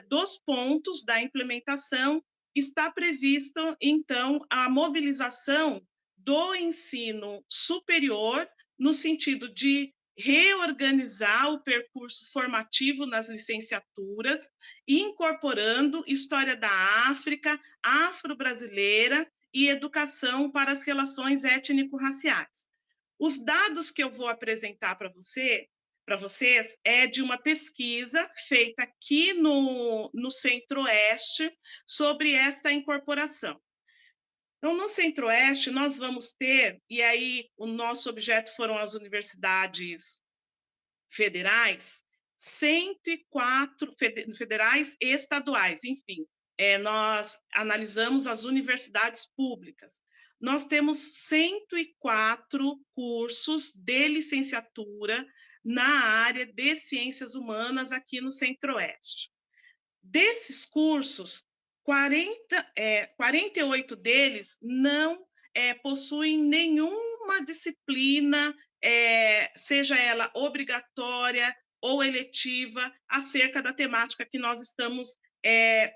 dos pontos da implementação está prevista, então, a mobilização do ensino superior no sentido de reorganizar o percurso formativo nas licenciaturas, incorporando história da África, afro-brasileira e educação para as relações étnico-raciais. Os dados que eu vou apresentar para vocês é de uma pesquisa feita aqui no Centro-Oeste sobre essa incorporação. Então, no Centro-Oeste, nós vamos ter, e aí o nosso objeto foram as universidades federais, 104 federais e estaduais, enfim, nós analisamos as universidades públicas. Nós temos 104 cursos de licenciatura na área de ciências humanas aqui no Centro-Oeste. Desses cursos, 48 deles não possuem nenhuma disciplina, seja ela obrigatória ou eletiva, acerca da temática que nós estamos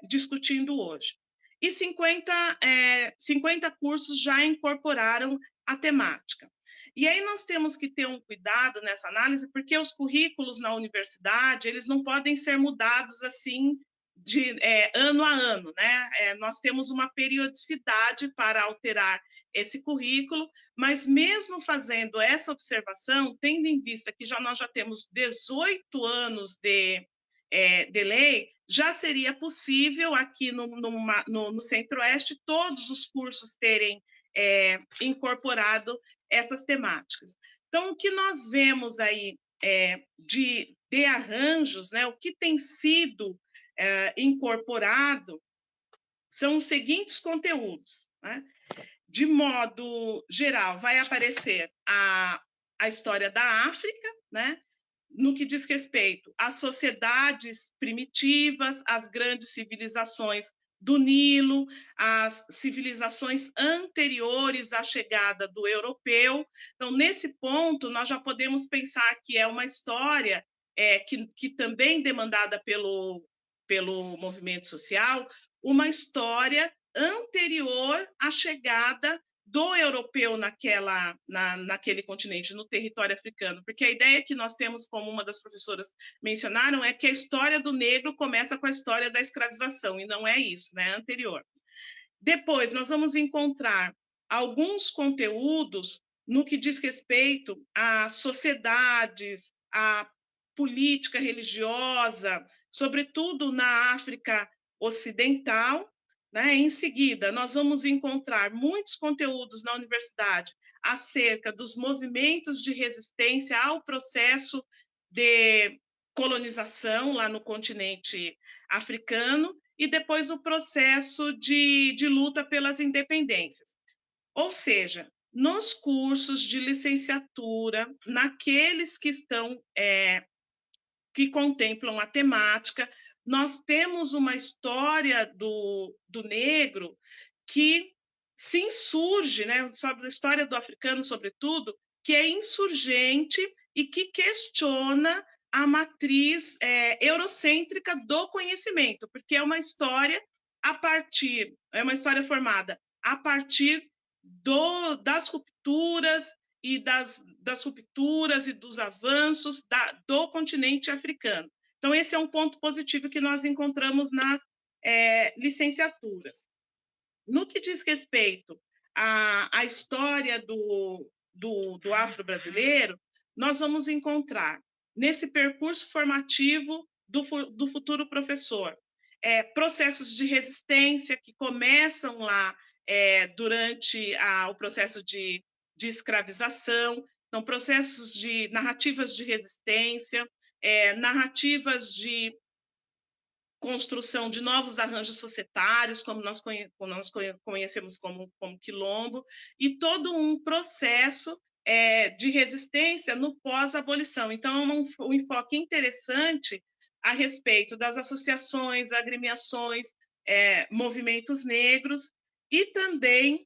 discutindo hoje. E 50 cursos já incorporaram a temática. E aí nós temos que ter um cuidado nessa análise, porque os currículos na universidade, eles não podem ser mudados assim de ano a ano, né? Nós temos uma periodicidade para alterar esse currículo, mas mesmo fazendo essa observação, tendo em vista que nós já temos 18 anos de lei, já seria possível aqui no Centro-Oeste todos os cursos terem incorporado essas temáticas. Então, o que nós vemos aí de arranjos, né, o que tem sido incorporado são os seguintes conteúdos, né? De modo geral, vai aparecer a história da África, né? No que diz respeito às sociedades primitivas, às grandes civilizações do Nilo, às civilizações anteriores à chegada do europeu. Então, nesse ponto, nós já podemos pensar que é uma história que também demandada pelo movimento social, uma história anterior à chegada do europeu naquele continente, no território africano, porque a ideia que nós temos, como uma das professoras mencionaram, é que a história do negro começa com a história da escravização, e não é isso, né? É anterior. Depois, nós vamos encontrar alguns conteúdos no que diz respeito a sociedades, a política religiosa, sobretudo na África Ocidental, né? Em seguida, nós vamos encontrar muitos conteúdos na universidade acerca dos movimentos de resistência ao processo de colonização lá no continente africano e depois o processo de luta pelas independências. Ou seja, nos cursos de licenciatura, naqueles que estão que contemplam a temática, nós temos uma história do negro que se insurge, né, sobre a história do africano, sobretudo, que é insurgente e que questiona a matriz eurocêntrica do conhecimento, porque é uma história uma história formada a partir das rupturas e das rupturas e dos avanços do continente africano. Então, esse é um ponto positivo que nós encontramos nas licenciaturas. No que diz respeito à história do afro-brasileiro, nós vamos encontrar nesse percurso formativo do futuro professor processos de resistência que começam lá durante o processo de escravização, então processos de narrativas de resistência, narrativas de construção de novos arranjos societários, como nós conhecemos como quilombo, e todo um processo de resistência no pós-abolição. Então, é um enfoque interessante a respeito das associações, agremiações, movimentos negros, e também,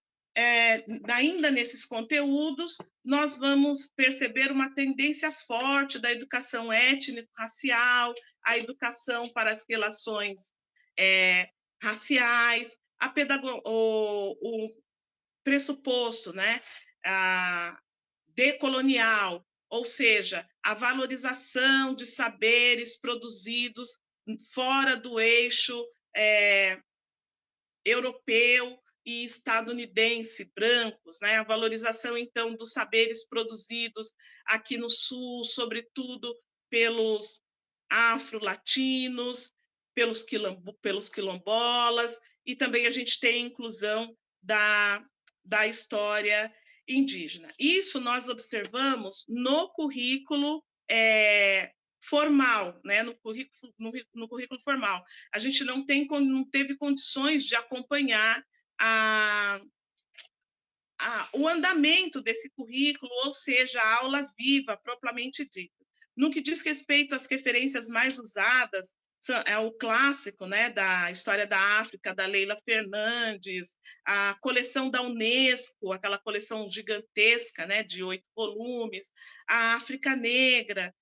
ainda nesses conteúdos, nós vamos perceber uma tendência forte da educação étnico-racial, a educação para as relações raciais, o pressuposto, né, decolonial, ou seja, a valorização de saberes produzidos fora do eixo europeu e estadunidense, brancos, né? A valorização, então, dos saberes produzidos aqui no Sul, sobretudo pelos afro-latinos, pelos quilombolas, e também a gente tem a inclusão da história indígena. Isso nós observamos no currículo formal, né? no currículo formal. A gente não teve condições de acompanhar o andamento desse currículo, ou seja, a aula viva, propriamente dita. No que diz respeito às referências mais usadas, é o clássico, né, da História da África, da Leila Fernandes, a coleção da Unesco, aquela coleção gigantesca, né, de 8 volumes, a África Negra,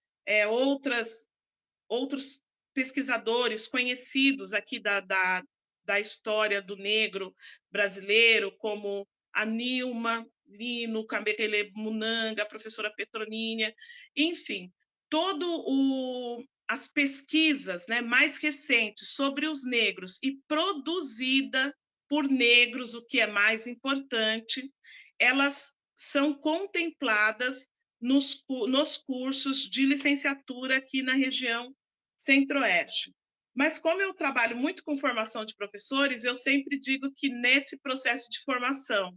outros pesquisadores conhecidos aqui da história do negro brasileiro, como a Nilma Lino, Kabengele Munanga, a professora Petronínia, enfim, as pesquisas, né, mais recentes sobre os negros e produzida por negros, o que é mais importante, elas são contempladas nos cursos de licenciatura aqui na região Centro-Oeste. Mas como eu trabalho muito com formação de professores, eu sempre digo que nesse processo de formação,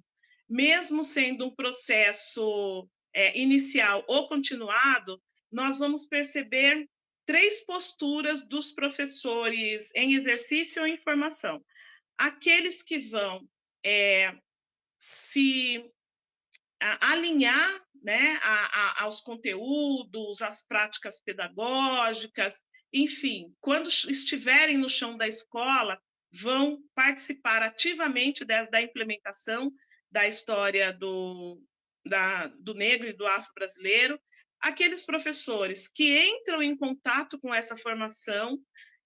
mesmo sendo um processo inicial ou continuado, nós vamos perceber 3 posturas dos professores em exercício ou em formação. Aqueles que vão se alinhar, né, aos conteúdos, às práticas pedagógicas, enfim, quando estiverem no chão da escola, vão participar ativamente da implementação da história do negro e do afro-brasileiro. Aqueles professores que entram em contato com essa formação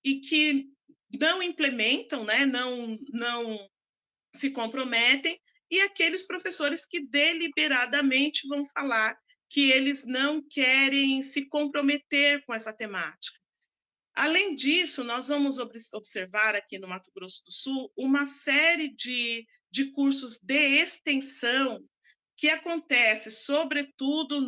e que não implementam, né, não se comprometem, e aqueles professores que deliberadamente vão falar que eles não querem se comprometer com essa temática. Além disso, nós vamos observar aqui no Mato Grosso do Sul uma série de cursos de extensão que acontece, sobretudo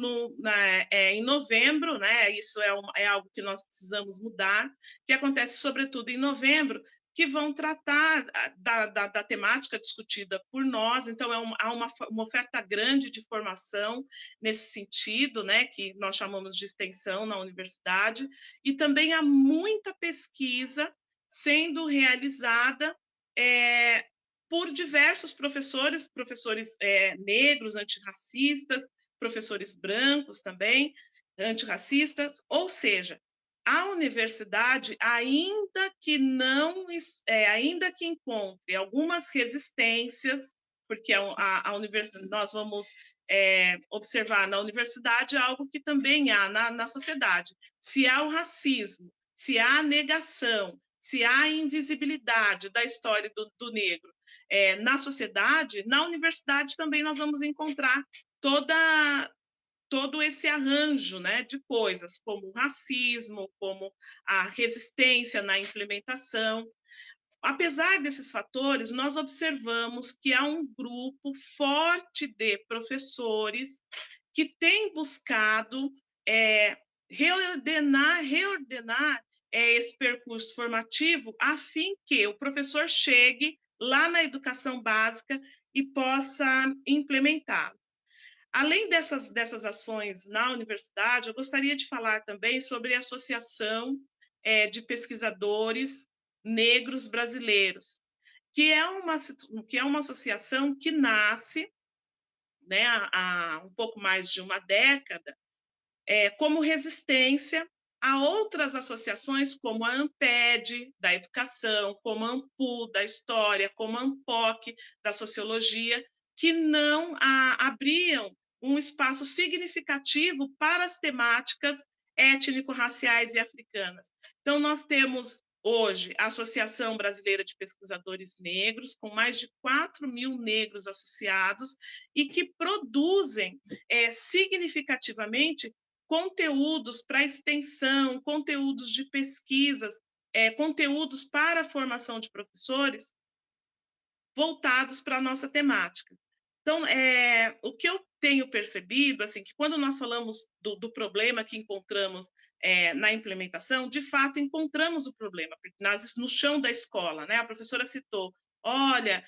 em novembro, né? Isso é algo que nós precisamos mudar, que acontece sobretudo em novembro, que vão tratar da temática discutida por nós. Então, há uma oferta grande de formação nesse sentido, né, que nós chamamos de extensão na universidade, e também há muita pesquisa sendo realizada por diversos professores negros, antirracistas, professores brancos também, antirracistas, ou seja, a universidade, ainda que encontre algumas resistências, porque a universidade, nós vamos observar na universidade algo que também há na sociedade. Se há o racismo, se há a negação, se há a invisibilidade da história do negro na sociedade, na universidade também nós vamos encontrar todo esse arranjo, né, de coisas, como o racismo, como a resistência na implementação. apesar desses fatores, nós observamos que há um grupo forte de professores que tem buscado reordenar esse percurso formativo a fim que o professor chegue lá na educação básica e possa implementá-lo. Além dessas ações na universidade, eu gostaria de falar também sobre a Associação de Pesquisadores Negros Brasileiros, que é uma associação que nasce, né, há um pouco mais de uma década, como resistência a outras associações, como a ANPED, da educação, como a AMPU, da história, como a ANPOC, da sociologia, que não abriam um espaço significativo para as temáticas étnico-raciais e africanas. Então, nós temos hoje a Associação Brasileira de Pesquisadores Negros, com mais de 4.000 negros associados, e que produzem significativamente conteúdos para extensão, conteúdos de pesquisas, conteúdos para a formação de professores voltados para a nossa temática. Então, o que eu tenho percebido, assim, que quando nós falamos do problema que encontramos na implementação, de fato encontramos o problema no chão da escola, né? A professora citou, olha,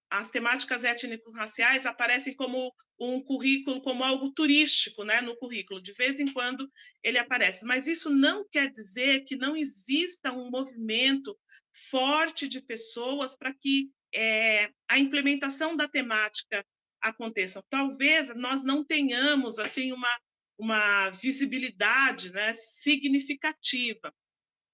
as temáticas étnico-raciais aparecem como um currículo, como algo turístico, né, no currículo. De vez em quando ele aparece. Mas isso não quer dizer que não exista um movimento forte de pessoas para que a implementação da temática aconteça. Talvez nós não tenhamos assim uma visibilidade, né, significativa,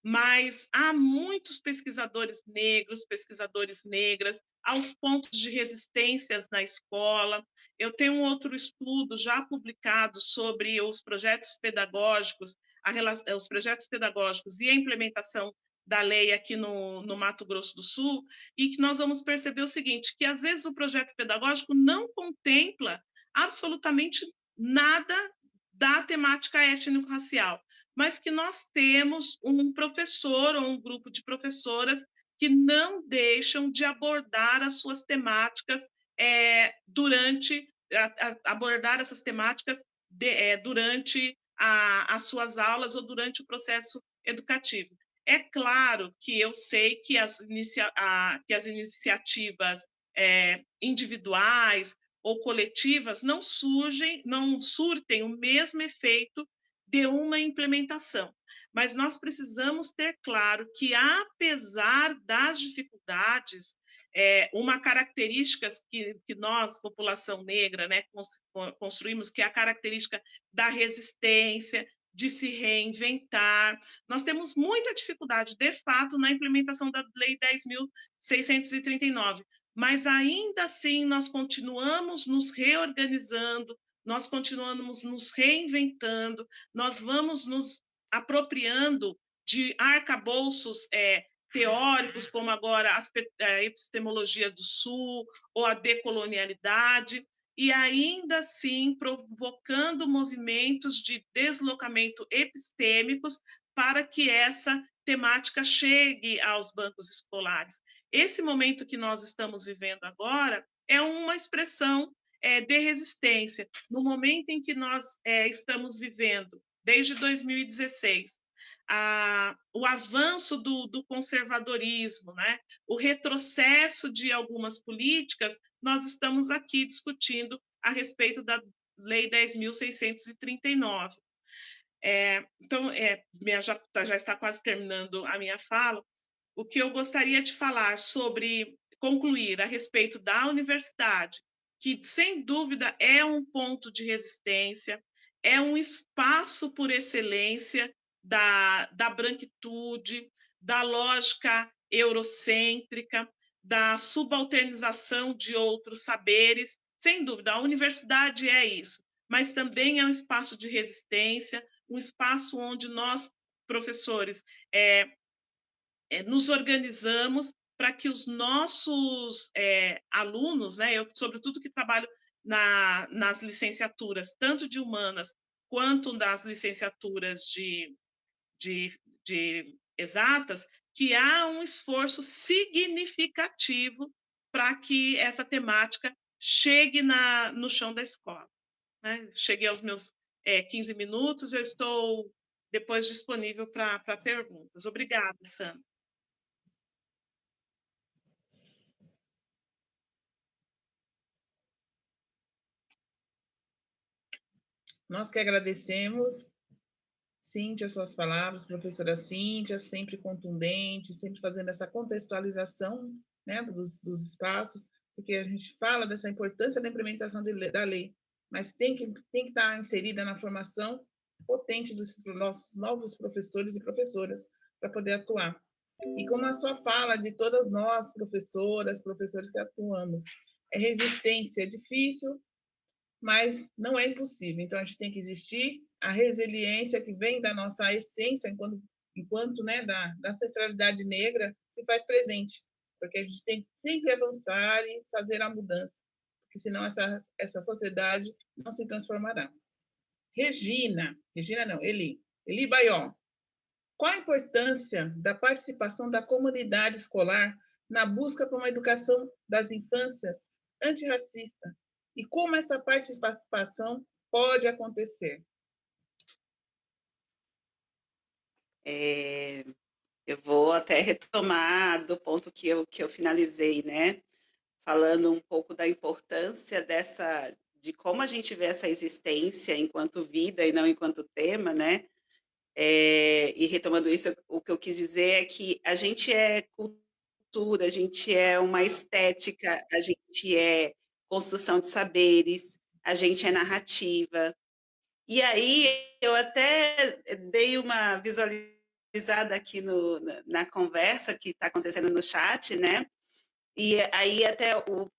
mas há muitos pesquisadores negros, pesquisadoras negras, aos pontos de resistências na escola. Eu tenho um outro estudo já publicado sobre os projetos pedagógicos, os projetos pedagógicos e a implementação da lei aqui no Mato Grosso do Sul, e que nós vamos perceber o seguinte, que às vezes o projeto pedagógico não contempla absolutamente nada da temática étnico-racial, mas que nós temos um professor ou um grupo de professoras que não deixam de abordar as suas temáticas abordar essas temáticas durante as suas aulas ou durante o processo educativo. É claro que eu sei que as iniciativas individuais ou coletivas não surtem o mesmo efeito de uma implementação. Mas nós precisamos ter claro que, apesar das dificuldades, uma característica que nós, população negra, né, construímos, que é a característica da resistência, de se reinventar. Nós temos muita dificuldade, de fato, na implementação da Lei 10.639, mas ainda assim nós continuamos nos reorganizando, nós continuamos nos reinventando, nós vamos nos apropriando de arcabouços teóricos, como agora a epistemologia do Sul ou a decolonialidade, e ainda assim provocando movimentos de deslocamento epistêmicos para que essa temática chegue aos bancos escolares. Esse momento que nós estamos vivendo agora é uma expressão de resistência. No momento em que nós estamos vivendo, desde 2016, o avanço do conservadorismo, né? O retrocesso de algumas políticas, nós estamos aqui discutindo a respeito da Lei 10.639. Então, já está quase terminando a minha fala. O que eu gostaria de falar concluir a respeito da universidade, que, sem dúvida, é um ponto de resistência, é um espaço por excelência da branquitude, da lógica eurocêntrica, da subalternização de outros saberes. Sem dúvida, a universidade é isso, mas também é um espaço de resistência, um espaço onde nós, professores, nos organizamos para que os nossos alunos, né, eu, sobretudo, que trabalho nas licenciaturas, tanto de humanas quanto nas licenciaturas de exatas, que há um esforço significativo para que essa temática chegue no chão da escola. Né? Cheguei aos meus 15 minutos, eu estou depois disponível para perguntas. Obrigada, Sandra. Nós que agradecemos, Cíntia, suas palavras, professora Cíntia, sempre contundente, sempre fazendo essa contextualização, né, dos espaços, porque a gente fala dessa importância da implementação da lei, mas tem que estar inserida na formação potente dos nossos novos professores e professoras para poder atuar. E como a sua fala de todas nós, professoras, professores que atuamos, é resistência, é difícil, mas não é impossível. Então, a gente tem que existir a resiliência que vem da nossa essência, enquanto né, da ancestralidade negra se faz presente, porque a gente tem que sempre avançar e fazer a mudança, porque senão essa sociedade não se transformará. Eli Baió, qual a importância da participação da comunidade escolar na busca por uma educação das infâncias antirracista e como essa participação pode acontecer? Eu vou até retomar do ponto que eu finalizei, né? Falando um pouco da importância de como a gente vê essa existência enquanto vida e não enquanto tema, né? E retomando isso, o que eu quis dizer é que a gente é cultura, a gente é uma estética, a gente é construção de saberes, a gente é narrativa. E aí eu até dei uma visualizada aqui na conversa que está acontecendo no chat, né? E aí até o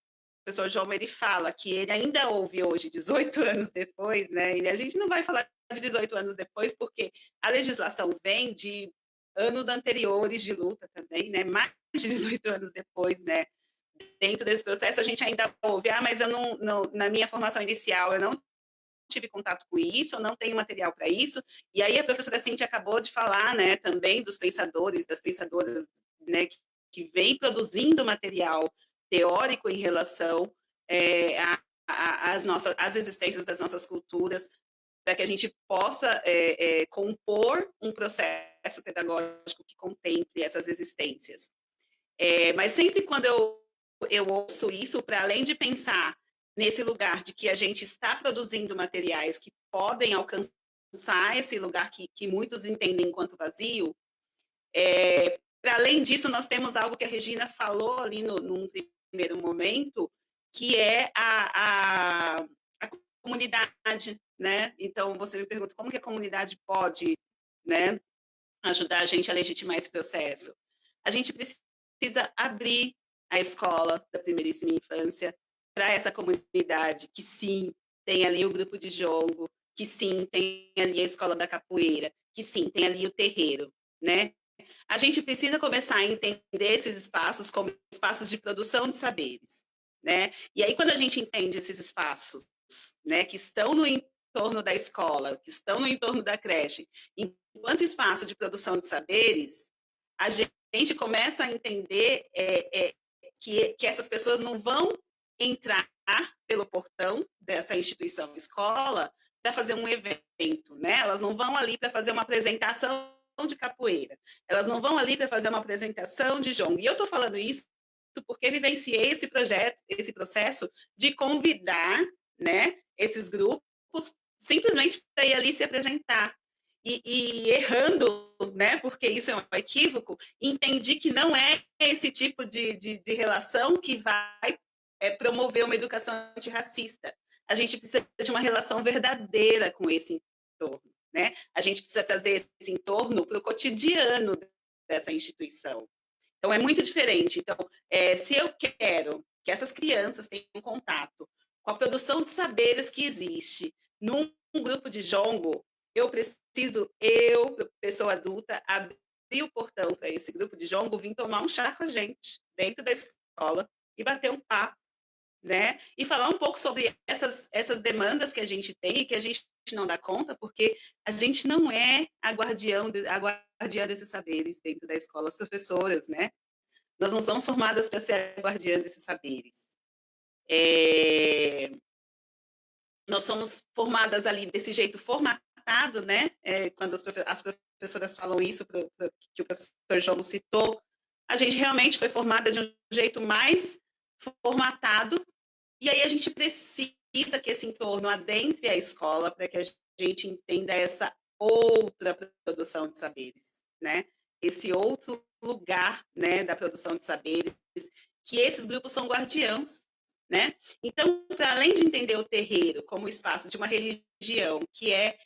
professor João ele fala que ele ainda ouve hoje, 18 anos depois, né? E a gente não vai falar de 18 anos depois, porque a legislação vem de anos anteriores de luta também, né? Mais de 18 anos depois, né? Dentro desse processo, a gente ainda ouve, mas eu não, na minha formação inicial, eu não tive contato com isso, eu não tenho material para isso. E aí a professora Cíntia acabou de falar, né, também dos pensadores, das pensadoras, né, que vem produzindo material teórico em relação às existências das nossas culturas, para que a gente possa compor um processo pedagógico que contemple essas existências. Mas sempre quando eu ouço isso, para além de pensar nesse lugar de que a gente está produzindo materiais que podem alcançar esse lugar que muitos entendem enquanto vazio, para além disso, nós temos algo que a Regina falou ali num primeiro momento, que é a comunidade, né? Então, você me pergunta como que a comunidade pode, né, ajudar a gente a legitimar esse processo. A gente precisa abrir a escola da primeiríssima infância para essa comunidade, que sim, tem ali o grupo de jongo, que sim, tem ali a escola da capoeira, que sim, tem ali o terreiro, né? A gente precisa começar a entender esses espaços como espaços de produção de saberes, né? E aí, quando a gente entende esses espaços, né, que estão no entorno da escola, que estão no entorno da creche, enquanto espaço de produção de saberes, a gente começa a entender que essas pessoas não vão entrar pelo portão dessa instituição escola para fazer um evento, né? Elas não vão ali para fazer uma apresentação de capoeira, elas não vão ali para fazer uma apresentação de jongo. E eu estou falando isso porque vivenciei esse processo de convidar, né, esses grupos simplesmente para ir ali se apresentar. E errando, né, porque isso é um equívoco, entendi que não é esse tipo de relação que vai promover uma educação antirracista. A gente precisa de uma relação verdadeira com esse entorno, né? A gente precisa trazer esse entorno para o cotidiano dessa instituição. Então, é muito diferente. Então, se eu quero que essas crianças tenham contato com a produção de saberes que existe num grupo de jongo, eu preciso, pessoa adulta, abrir o portão para esse grupo de jongo, vir tomar um chá com a gente dentro da escola e bater um papo, né? E falar um pouco sobre essas demandas que a gente tem e que a gente não dá conta, porque a gente não é a guardiã guardiã desses saberes dentro da escola, as professoras, né? Nós não somos formadas para ser a guardiã desses saberes. Nós somos formadas ali desse jeito formatado, né? Quando as professoras falam isso, que o professor João citou, a gente realmente foi formada de um jeito mais formatado, e aí a gente precisa que esse entorno adentre a escola para que a gente entenda essa outra produção de saberes, né? Esse outro lugar, né, da produção de saberes, que esses grupos são guardiãos, né? Então, para além de entender o terreiro como espaço de uma religião que é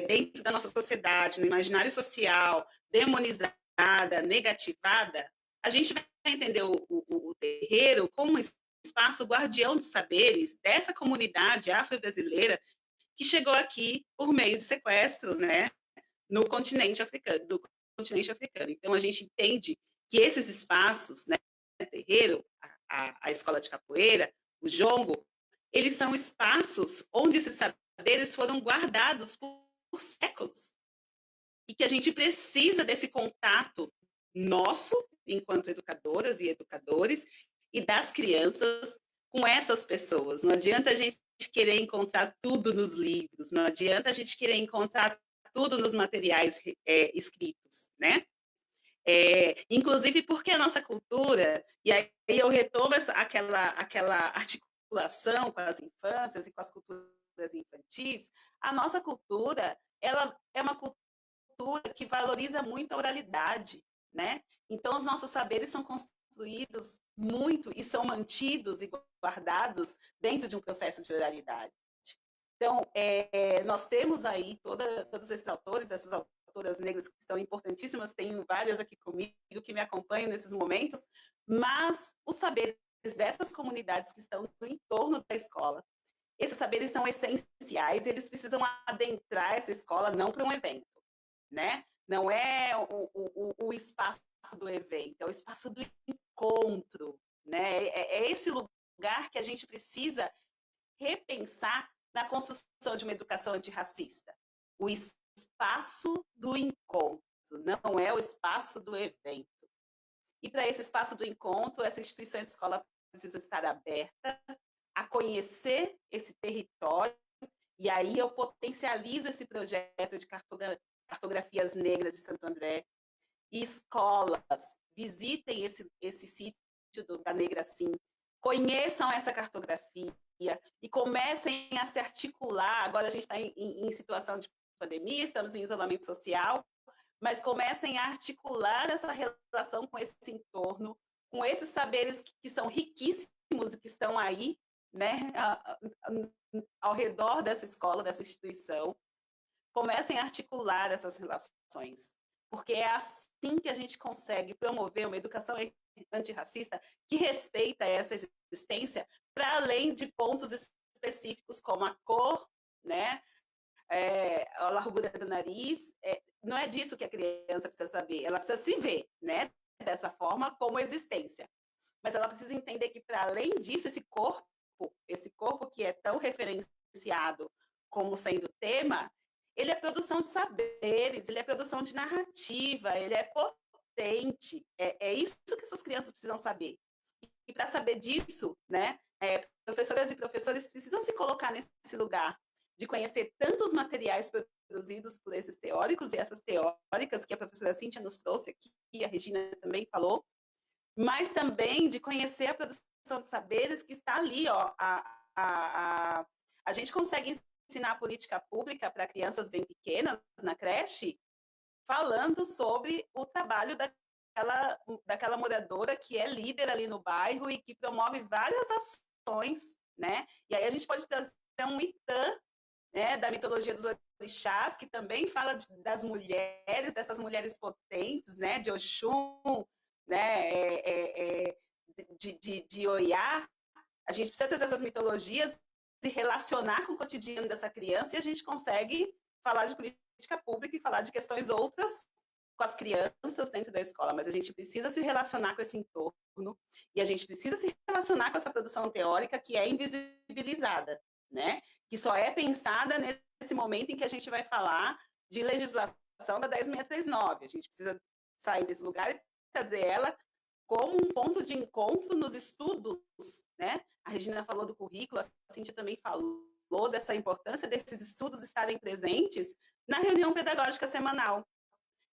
dentro da nossa sociedade, no imaginário social, demonizada, negativada, a gente vai entender o terreiro como um espaço guardião de saberes dessa comunidade afro-brasileira que chegou aqui por meio de sequestro, né, no continente africano, do continente africano. Então, a gente entende que esses espaços, né, o terreiro, a escola de capoeira, o jongo, eles são espaços onde esses saberes foram guardados por séculos. E que a gente precisa desse contato nosso, enquanto educadoras e educadores, e das crianças com essas pessoas. Não adianta a gente querer encontrar tudo nos livros, não adianta a gente querer encontrar tudo nos materiais escritos, né? Inclusive porque a nossa cultura, e aí eu retomo aquela articulação com as infâncias e com as culturas infantis, a nossa cultura, ela é uma cultura que valoriza muito a oralidade, né? Então, os nossos saberes são construídos muito e são mantidos e guardados dentro de um processo de oralidade. Então, nós temos aí todos esses autores, essas autoras negras que são importantíssimas, tenho várias aqui comigo que me acompanham nesses momentos, mas os saberes dessas comunidades que estão no entorno da escola, esses saberes são essenciais, eles precisam adentrar essa escola não para um evento, né? Não é o espaço do evento, é o espaço do encontro, né? É esse lugar que a gente precisa repensar na construção de uma educação antirracista. O espaço do encontro, não é o espaço do evento. E para esse espaço do encontro, essa instituição de escola precisa estar aberta a conhecer esse território, e aí eu potencializo esse projeto de cartografias negras de Santo André, e escolas visitem esse sítio da Negracim, conheçam essa cartografia e comecem a se articular. Agora a gente está em situação de pandemia, estamos em isolamento social, mas comecem a articular essa relação com esse entorno, com esses saberes que são riquíssimos e que estão aí, né, ao redor dessa escola, dessa instituição. Comecem a articular essas relações, porque é assim que a gente consegue promover uma educação antirracista que respeita essa existência, para além de pontos específicos como a cor, né, a largura do nariz. Não é disso que a criança precisa saber, ela precisa se ver, né, dessa forma como existência. Mas ela precisa entender que, para além disso, esse corpo que é tão referenciado como sendo tema, ele é produção de saberes, ele é produção de narrativa, ele é potente. É isso que essas crianças precisam saber. E para saber disso, né, professoras e professores precisam se colocar nesse lugar de conhecer tanto os materiais produzidos por esses teóricos e essas teóricas que a professora Cíntia nos trouxe aqui, e a Regina também falou, mas também de conhecer a produção de saberes que está ali. A gente consegue ensinar política pública para crianças bem pequenas na creche, falando sobre o trabalho daquela moradora que é líder ali no bairro e que promove várias ações, né? E aí a gente pode trazer um Itã, né, da mitologia dos orixás, que também fala das mulheres, dessas mulheres potentes, né, de Oxum, né, de Oiá. A gente precisa trazer essas mitologias, se relacionar com o cotidiano dessa criança, e a gente consegue falar de política pública e falar de questões outras com as crianças dentro da escola, mas a gente precisa se relacionar com esse entorno, e a gente precisa se relacionar com essa produção teórica que é invisibilizada, né? Que só é pensada nesse momento em que a gente vai falar de legislação da 10.639. A gente precisa sair desse lugar e trazer ela como um ponto de encontro nos estudos, né? A Regina falou do currículo, a Cíntia também falou dessa importância desses estudos estarem presentes na reunião pedagógica semanal.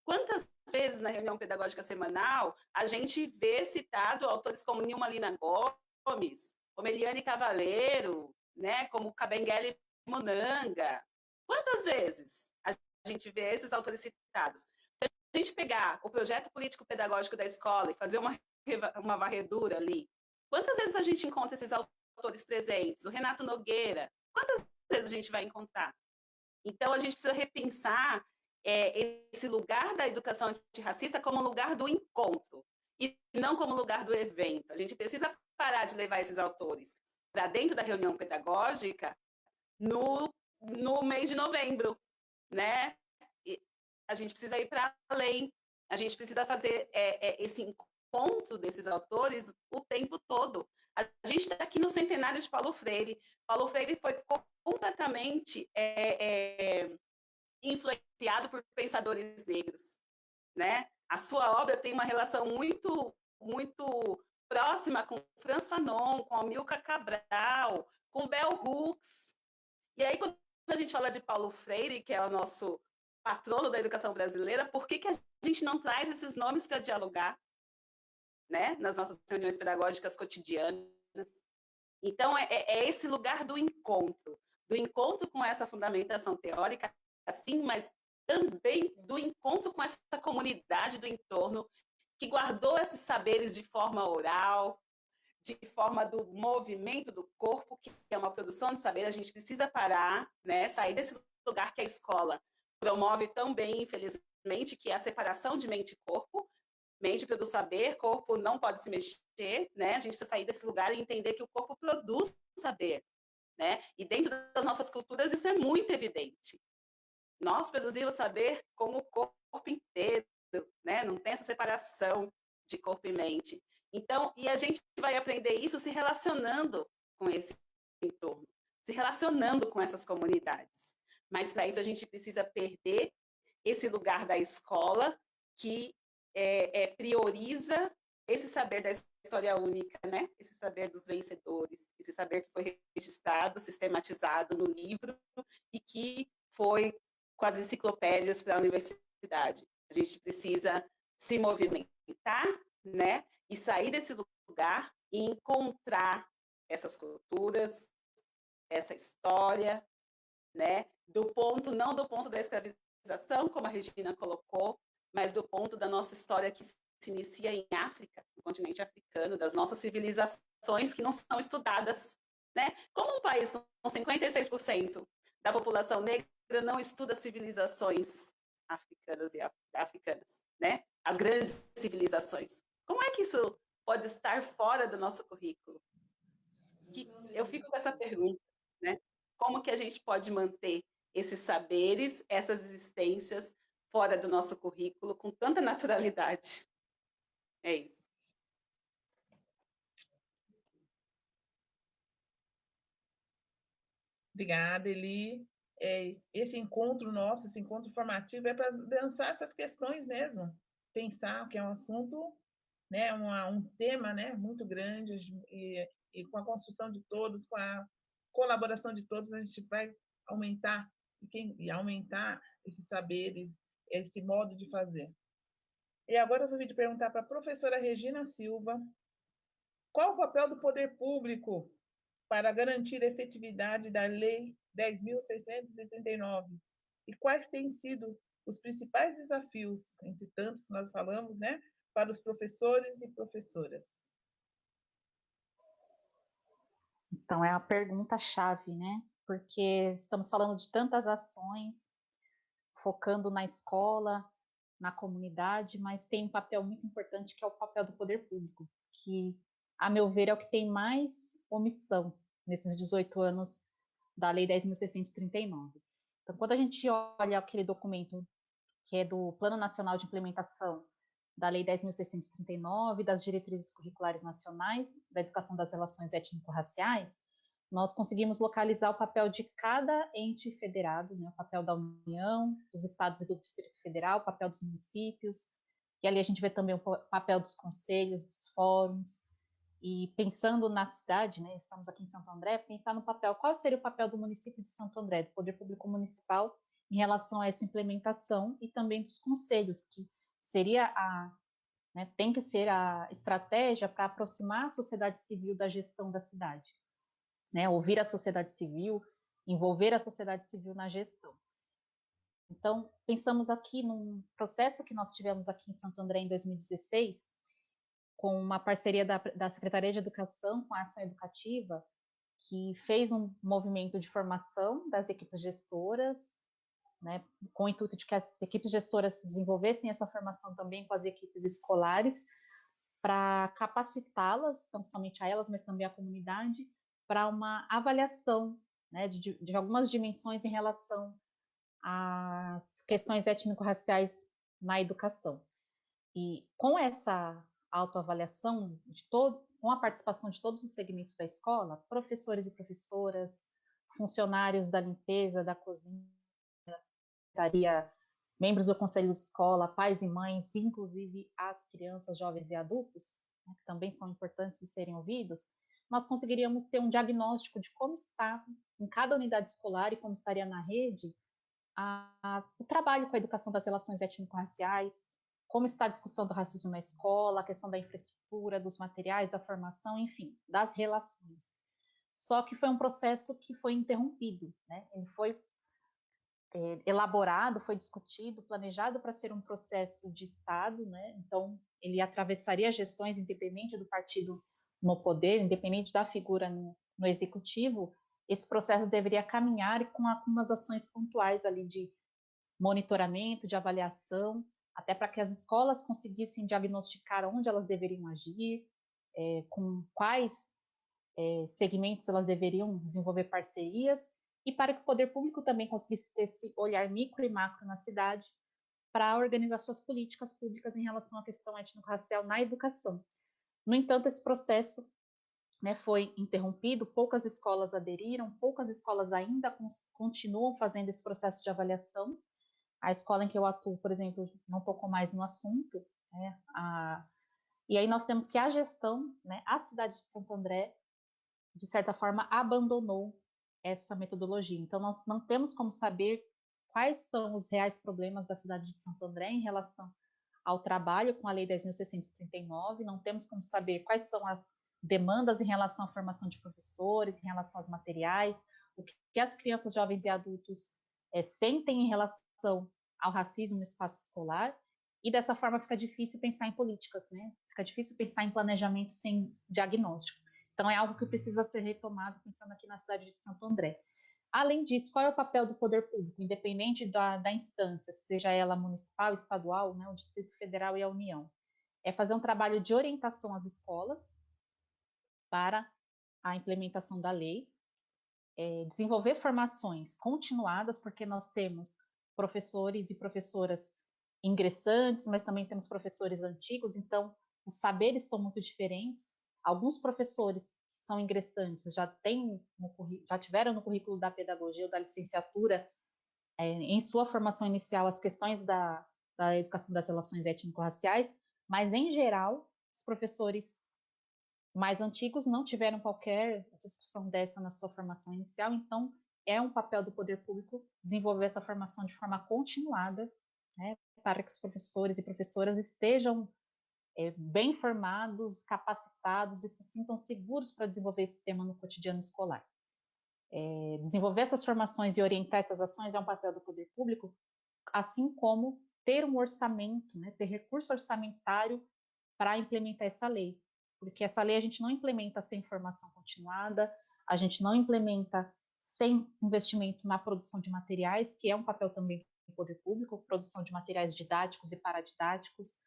Quantas vezes na reunião pedagógica semanal a gente vê citado autores como Nilma Lina Gomes, como Eliane Cavaleiro, né, como Kabengele Monanga? Quantas vezes a gente vê esses autores citados? Se a gente pegar o projeto político-pedagógico da escola e fazer uma varredura ali, quantas vezes a gente encontra esses autores presentes? O Renato Nogueira, quantas vezes a gente vai encontrar? Então, a gente precisa repensar esse lugar da educação antirracista como lugar do encontro e não como lugar do evento. A gente precisa parar de levar esses autores para dentro da reunião pedagógica no mês de novembro, né? E a gente precisa ir para além, a gente precisa fazer esse encontro desses autores o tempo todo. A gente está aqui no centenário de Paulo Freire. Paulo Freire foi completamente influenciado por pensadores negros, né? A sua obra tem uma relação muito, muito próxima com Franz Fanon, com Amilcar Cabral, com Bell Hooks. E aí, quando a gente fala de Paulo Freire, que é o nosso patrono da educação brasileira, por que a gente não traz esses nomes para dialogar, né? Nas nossas reuniões pedagógicas cotidianas? Então, é esse lugar do encontro com essa fundamentação teórica, assim, mas também do encontro com essa comunidade do entorno que guardou esses saberes de forma oral, de forma do movimento do corpo, que é uma produção de saber. A gente precisa parar, né, sair desse lugar que a escola promove tão bem, infelizmente, que é a separação de mente e corpo. Mente produz saber, corpo não pode se mexer, né? A gente precisa sair desse lugar e entender que o corpo produz saber, né? E dentro das nossas culturas isso é muito evidente. Nós produzimos saber com o corpo inteiro, né? Não tem essa separação de corpo e mente. Então, e a gente vai aprender isso se relacionando com esse entorno, se relacionando com essas comunidades. Mas para isso a gente precisa perder esse lugar da escola que prioriza esse saber da história única, né? Esse saber dos vencedores, esse saber que foi registrado, sistematizado no livro e que foi com as enciclopédias para a universidade. A gente precisa se movimentar, né? E sair desse lugar e encontrar essas culturas, essa história, né? Não do ponto da escravização, como a Regina colocou, mas do ponto da nossa história que se inicia em África, no continente africano, das nossas civilizações que não são estudadas, né? Como um país com 56% da população negra não estuda civilizações africanas, né? As grandes civilizações. Como é que isso pode estar fora do nosso currículo? Eu fico com essa pergunta, né? Como que a gente pode manter esses saberes, essas existências fora do nosso currículo com tanta naturalidade? É isso. Obrigada, Eli. Esse encontro nosso, esse encontro formativo é para dançar essas questões mesmo, pensar que é um assunto, né, um tema, né, muito grande, e com a construção de todos, com a colaboração de todos, a gente vai aumentar aumentar esses saberes, esse modo de fazer. E agora eu vou te perguntar para a professora Regina Silva, qual o papel do poder público para garantir a efetividade da Lei 10.639 e quais têm sido os principais desafios, entre tantos que nós falamos, né, para os professores e professoras? Então, é a pergunta-chave, né? Porque estamos falando de tantas ações, focando na escola, na comunidade, mas tem um papel muito importante que é o papel do poder público, que, a meu ver, é o que tem mais omissão nesses 18 anos da Lei 10.639. Então, quando a gente olha aquele documento que é do Plano Nacional de Implementação da Lei 10.639, das Diretrizes Curriculares Nacionais, da Educação das Relações Étnico-Raciais, nós conseguimos localizar o papel de cada ente federado, né, o papel da União, dos estados e do Distrito Federal, o papel dos municípios, e ali a gente vê também o papel dos conselhos, dos fóruns, e pensando na cidade, né, estamos aqui em Santo André, pensar no papel, qual seria o papel do município de Santo André, do Poder Público Municipal, em relação a essa implementação, e também dos conselhos, que seria né, tem que ser a estratégia para aproximar a sociedade civil da gestão da cidade, né, ouvir a sociedade civil, envolver a sociedade civil na gestão. Então, pensamos aqui num processo que nós tivemos aqui em Santo André em 2016, com uma parceria da Secretaria de Educação com a Ação Educativa, que fez um movimento de formação das equipes gestoras, né, com o intuito de que as equipes gestoras desenvolvessem essa formação também com as equipes escolares, para capacitá-las, não somente a elas, mas também a comunidade, para uma avaliação, né, de algumas dimensões em relação às questões étnico-raciais na educação. E com essa autoavaliação com a participação de todos os segmentos da escola, professores e professoras, funcionários da limpeza, da cozinha, membros do conselho de escola, pais e mães, inclusive as crianças, jovens e adultos, né, que também são importantes de serem ouvidos, nós conseguiríamos ter um diagnóstico de como está em cada unidade escolar e como estaria na rede o trabalho com a educação das relações étnico-raciais, como está a discussão do racismo na escola, a questão da infraestrutura, dos materiais, da formação, enfim, das relações. Só que foi um processo que foi interrompido, né? Ele foi elaborado, foi discutido, planejado para ser um processo de Estado, né? Então, ele atravessaria gestões, independente do partido no poder, independente da figura no executivo. Esse processo deveria caminhar com algumas ações pontuais ali de monitoramento, de avaliação, até para que as escolas conseguissem diagnosticar onde elas deveriam agir, com quais segmentos elas deveriam desenvolver parcerias, e para que o poder público também conseguisse ter esse olhar micro e macro na cidade para organizar suas políticas públicas em relação à questão étnico-racial na educação. No entanto, esse processo, né, foi interrompido, poucas escolas aderiram, poucas escolas ainda continuam fazendo esse processo de avaliação. A escola em que eu atuo, por exemplo, não tocou mais no assunto, né, e aí nós temos que a gestão, né, a cidade de Santo André, de certa forma, abandonou essa metodologia. Então, nós não temos como saber quais são os reais problemas da cidade de Santo André em relação ao trabalho com a Lei 10.639, não temos como saber quais são as demandas em relação à formação de professores, em relação aos materiais, o que as crianças, jovens e adultos sentem em relação ao racismo no espaço escolar, e dessa forma fica difícil pensar em políticas, né? Fica difícil pensar em planejamento sem diagnóstico. Então, é algo que precisa ser retomado, pensando aqui na cidade de Santo André. Além disso, qual é o papel do poder público, independente da instância, seja ela municipal, estadual, né, o Distrito Federal e a União? É fazer um trabalho de orientação às escolas para a implementação da lei, desenvolver formações continuadas, porque nós temos professores e professoras ingressantes, mas também temos professores antigos, então os saberes são muito diferentes. Alguns professores que são ingressantes já tiveram no currículo da pedagogia ou da licenciatura, em sua formação inicial, as questões da educação das relações étnico-raciais, mas, em geral, os professores mais antigos não tiveram qualquer discussão dessa na sua formação inicial, então é um papel do poder público desenvolver essa formação de forma continuada, né, para que os professores e professoras estejam bem formados, capacitados e se sintam seguros para desenvolver esse tema no cotidiano escolar. Desenvolver essas formações e orientar essas ações é um papel do poder público, assim como ter um orçamento, né, ter recurso orçamentário para implementar essa lei, porque essa lei a gente não implementa sem formação continuada, a gente não implementa sem investimento na produção de materiais, que é um papel também do poder público, produção de materiais didáticos e paradidáticos.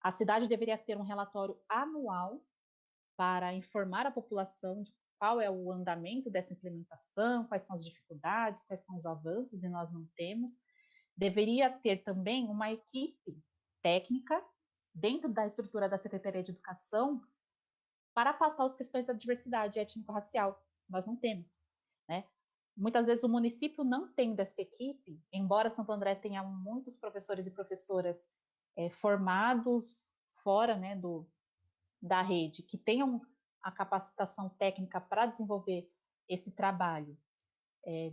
A cidade deveria ter um relatório anual para informar a população de qual é o andamento dessa implementação, quais são as dificuldades, quais são os avanços, e nós não temos. Deveria ter também uma equipe técnica dentro da estrutura da Secretaria de Educação para pautar as questões da diversidade étnico-racial, nós não temos, né? Muitas vezes o município não tem dessa equipe, embora Santo André tenha muitos professores e professoras formados fora, né, da rede, que tenham a capacitação técnica para desenvolver esse trabalho.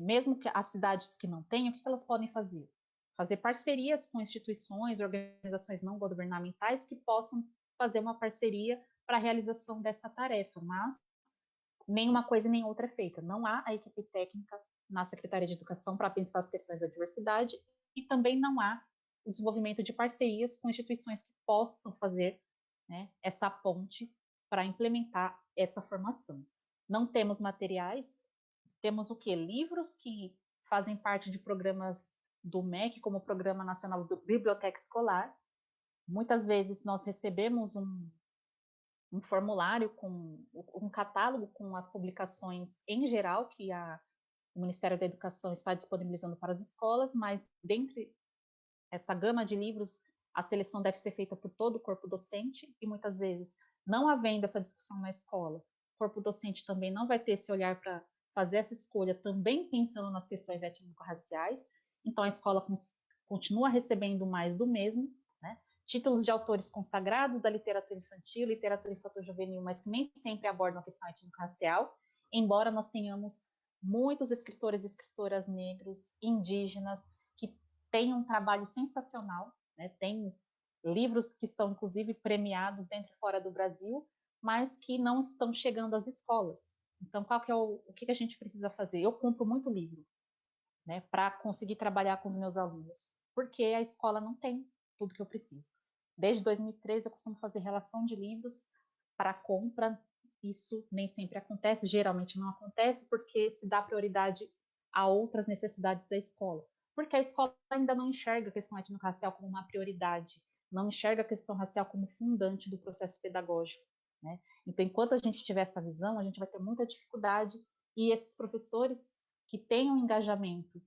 Mesmo que as cidades que não tenham, o que elas podem fazer? Fazer parcerias com instituições, organizações não governamentais que possam fazer uma parceria para a realização dessa tarefa, mas nenhuma coisa nem outra é feita. Não há a equipe técnica na Secretaria de Educação para pensar as questões da diversidade e também não há o desenvolvimento de parcerias com instituições que possam fazer, né, essa ponte para implementar essa formação. Não temos materiais, temos o quê? Livros que fazem parte de programas do MEC, como o Programa Nacional de Biblioteca Escolar. Muitas vezes nós recebemos um formulário com um catálogo com as publicações em geral que o Ministério da Educação está disponibilizando para as escolas, mas dentre essa gama de livros, a seleção deve ser feita por todo o corpo docente e muitas vezes, não havendo essa discussão na escola, o corpo docente também não vai ter esse olhar para fazer essa escolha também pensando nas questões étnico-raciais, então a escola continua recebendo mais do mesmo, né? Títulos de autores consagrados da literatura infantil, literatura infanto-juvenil, mas que nem sempre abordam a questão étnico-racial, embora nós tenhamos muitos escritores e escritoras negros, indígenas, que têm um trabalho sensacional, né? Tem livros que são, inclusive, premiados dentro e fora do Brasil, mas que não estão chegando às escolas. Então, qual que é o que a gente precisa fazer? Eu compro muito livro, né, para conseguir trabalhar com os meus alunos, porque a escola não tem tudo que eu preciso. Desde 2013 eu costumo fazer relação de livros para compra, isso nem sempre acontece, geralmente não acontece, porque se dá prioridade a outras necessidades da escola, porque a escola ainda não enxerga a questão étnico-racial como uma prioridade, não enxerga a questão racial como fundante do processo pedagógico, né? Então, enquanto a gente tiver essa visão, a gente vai ter muita dificuldade, e esses professores que têm um engajamento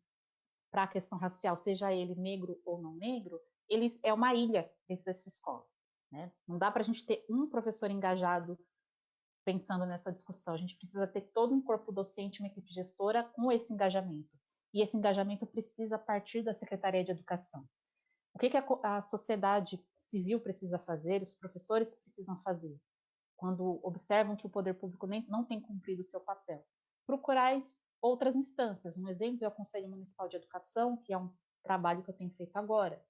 para a questão racial, seja ele negro ou não negro, ele é uma ilha dentro dessa escola, né? Não dá para a gente ter um professor engajado pensando nessa discussão, a gente precisa ter todo um corpo docente, uma equipe gestora com esse engajamento, e esse engajamento precisa partir da Secretaria de Educação. O que a sociedade civil precisa fazer, os professores precisam fazer, quando observam que o poder público não tem cumprido o seu papel? Procurar outras instâncias. Um exemplo é o Conselho Municipal de Educação, que é um trabalho que eu tenho feito agora.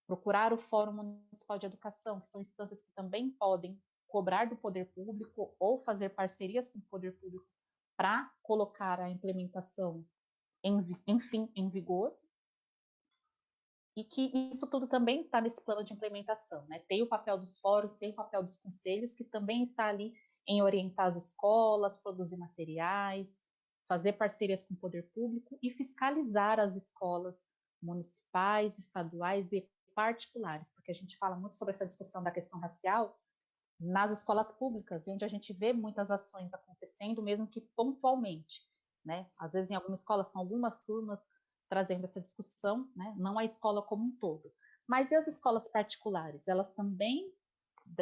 Procurar o Fórum Municipal de Educação, que são instâncias que também podem cobrar do poder público ou fazer parcerias com o poder público para colocar a implementação, enfim, em vigor. E que isso tudo também está nesse plano de implementação, né? Tem o papel dos fóruns, tem o papel dos conselhos, que também está ali em orientar as escolas, produzir materiais, fazer parcerias com o poder público e fiscalizar as escolas municipais, estaduais e particulares, porque a gente fala muito sobre essa discussão da questão racial nas escolas públicas, onde a gente vê muitas ações acontecendo, mesmo que pontualmente, né? Às vezes em algumas escolas são algumas turmas trazendo essa discussão, né? Não a escola como um todo. Mas e as escolas particulares? Elas também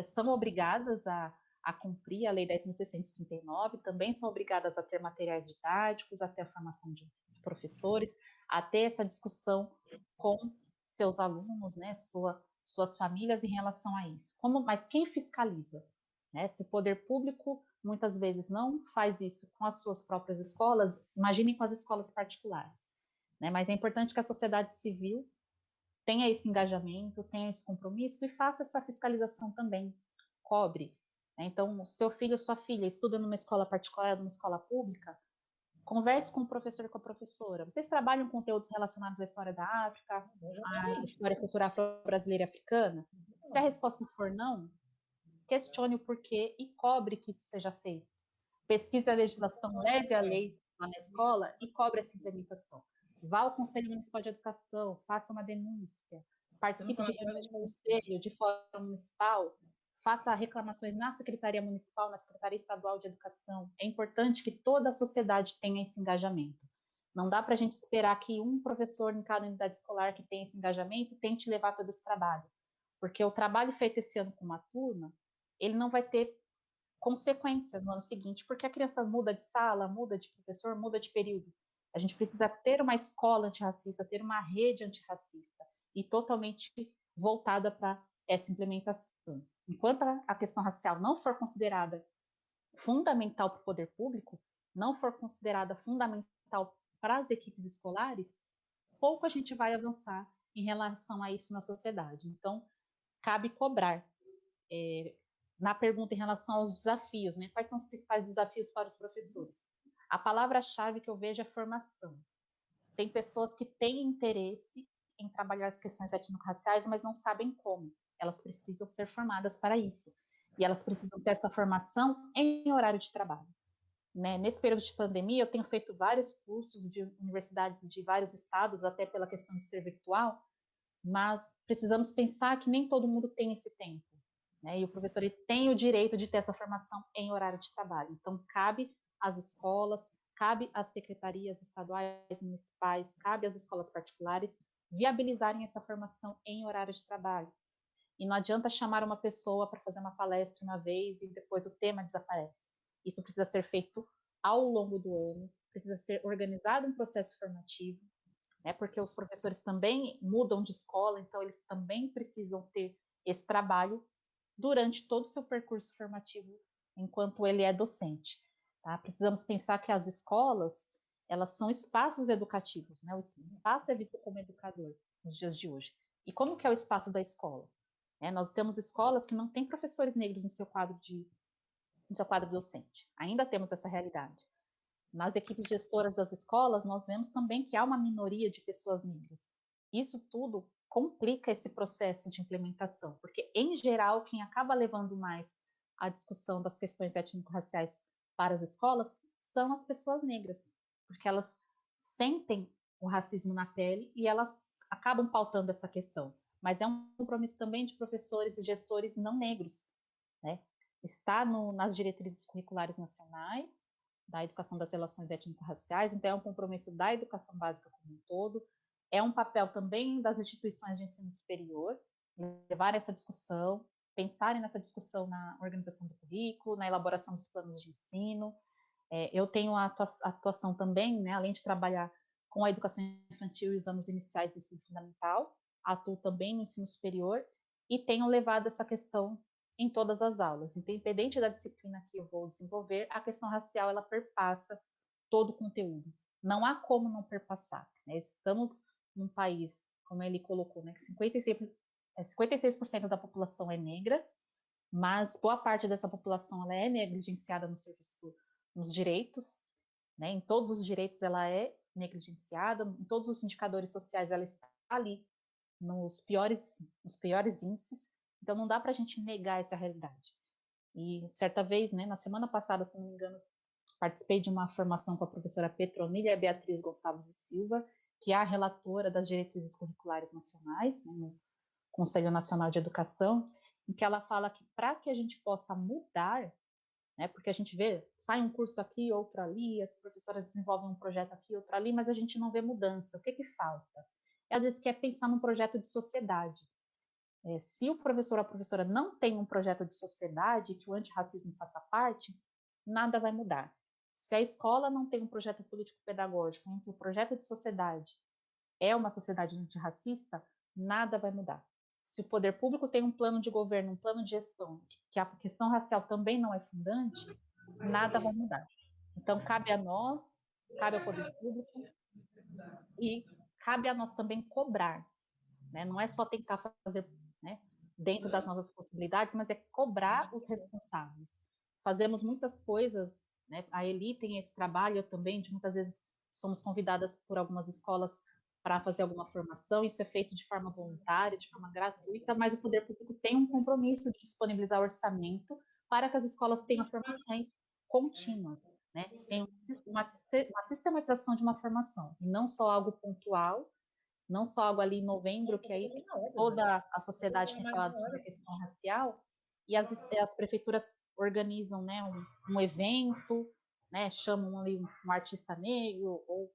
são obrigadas a cumprir a Lei 10.639, também são obrigadas a ter materiais didáticos, a ter a formação de professores, a ter essa discussão com seus alunos, né? Suas famílias em relação a isso. Mas quem fiscaliza? Né? Se o poder público muitas vezes não faz isso com as suas próprias escolas, imaginem com as escolas particulares. Né? Mas é importante que a sociedade civil tenha esse engajamento, tenha esse compromisso e faça essa fiscalização também, cobre. Né? Então, o seu filho ou sua filha estuda numa escola particular ou numa escola pública, converse com o professor e com a professora. Vocês trabalham conteúdos relacionados à história da África, à história cultural afro-brasileira e africana? Se a resposta for não, questione o porquê e cobre que isso seja feito. Pesquise a legislação, leve a lei lá na escola e cobre essa implementação. Vá ao Conselho Municipal de Educação, faça uma denúncia, participe de reuniões de conselho, de fórum municipal, faça reclamações na Secretaria Municipal, na Secretaria Estadual de Educação. É importante que toda a sociedade tenha esse engajamento. Não dá para a gente esperar que um professor em cada unidade escolar que tenha esse engajamento tente levar todo esse trabalho. Porque o trabalho feito esse ano com uma turma, ele não vai ter consequência no ano seguinte, porque a criança muda de sala, muda de professor, muda de período. A gente precisa ter uma escola antirracista, ter uma rede antirracista e totalmente voltada para essa implementação. Enquanto a questão racial não for considerada fundamental para o poder público, não for considerada fundamental para as equipes escolares, pouco a gente vai avançar em relação a isso na sociedade. Então, cabe cobrar. Na pergunta em relação aos desafios, né? Quais são os principais desafios para os professores? A palavra-chave que eu vejo é formação. Tem pessoas que têm interesse em trabalhar as questões étnico-raciais, mas não sabem como. Elas precisam ser formadas para isso. E elas precisam ter essa formação em horário de trabalho. Né? Nesse período de pandemia, eu tenho feito vários cursos de universidades de vários estados, até pela questão de ser virtual, mas precisamos pensar que nem todo mundo tem esse tempo. Né? E o professor ele tem o direito de ter essa formação em horário de trabalho. Então, cabe às escolas, cabe às secretarias estaduais, municipais, cabe às escolas particulares viabilizarem essa formação em horário de trabalho. E não adianta chamar uma pessoa para fazer uma palestra uma vez e depois o tema desaparece. Isso precisa ser feito ao longo do ano, precisa ser organizado um processo formativo, né, porque os professores também mudam de escola, então eles também precisam ter esse trabalho durante todo o seu percurso formativo enquanto ele é docente. Tá? Precisamos pensar que as escolas, elas são espaços educativos, né? O espaço é visto como educador nos dias de hoje. E como que é o espaço da escola? Nós temos escolas que não têm professores negros no seu quadro docente. Ainda temos essa realidade. Nas equipes gestoras das escolas, nós vemos também que há uma minoria de pessoas negras. Isso tudo complica esse processo de implementação, porque, em geral, quem acaba levando mais a discussão das questões étnico-raciais para as escolas são as pessoas negras, porque elas sentem o racismo na pele e elas acabam pautando essa questão. Mas é um compromisso também de professores e gestores não negros, né? Está nas diretrizes curriculares nacionais, da educação das relações étnico-raciais, então é um compromisso da educação básica como um todo, é um papel também das instituições de ensino superior, levar essa discussão, pensarem nessa discussão na organização do currículo, na elaboração dos planos de ensino. Eu tenho a atuação também, né, além de trabalhar com a educação infantil e os anos iniciais do ensino fundamental, atuo também no ensino superior e tenho levado essa questão em todas as aulas. Independente da disciplina que eu vou desenvolver, a questão racial ela perpassa todo o conteúdo. Não há como não perpassar. Né? Estamos num país, como ele colocou, né, que 56% da população é negra, mas boa parte dessa população ela é negligenciada no serviço, nos direitos, né? Em todos os direitos ela é negligenciada, em todos os indicadores sociais ela está ali nos piores índices. Então, não dá para a gente negar essa realidade. E, certa vez, né, na semana passada, se não me engano, participei de uma formação com a professora Petronilha Beatriz Gonçalves e Silva, que é a relatora das diretrizes curriculares nacionais, né, no Conselho Nacional de Educação, em que ela fala que para que a gente possa mudar, né, porque a gente vê, sai um curso aqui, outro ali, as professoras desenvolvem um projeto aqui, outro ali, mas a gente não vê mudança. O que falta? Ela diz que é pensar num projeto de sociedade. Se o professor ou a professora não tem um projeto de sociedade, que o antirracismo faça parte, nada vai mudar. Se a escola não tem um projeto político-pedagógico em que o projeto de sociedade é uma sociedade antirracista, nada vai mudar. Se o poder público tem um plano de governo, um plano de gestão, que a questão racial também não é fundante, nada vai mudar. Então, cabe a nós, cabe ao poder público e cabe a nós também cobrar. Né? Não é só tentar fazer, né, dentro das nossas possibilidades, mas é cobrar os responsáveis. Fazemos muitas coisas, né? A Eli tem esse trabalho também, de muitas vezes somos convidadas por algumas escolas para fazer alguma formação, isso é feito de forma voluntária, de forma gratuita, mas o poder público tem um compromisso de disponibilizar orçamento para que as escolas tenham formações contínuas, né? Tem uma sistematização de uma formação, e não só algo pontual, não só algo ali em novembro, que aí toda a sociedade tem falado sobre a questão racial, e as prefeituras organizam, né, um evento, né, chamam ali um artista negro, ou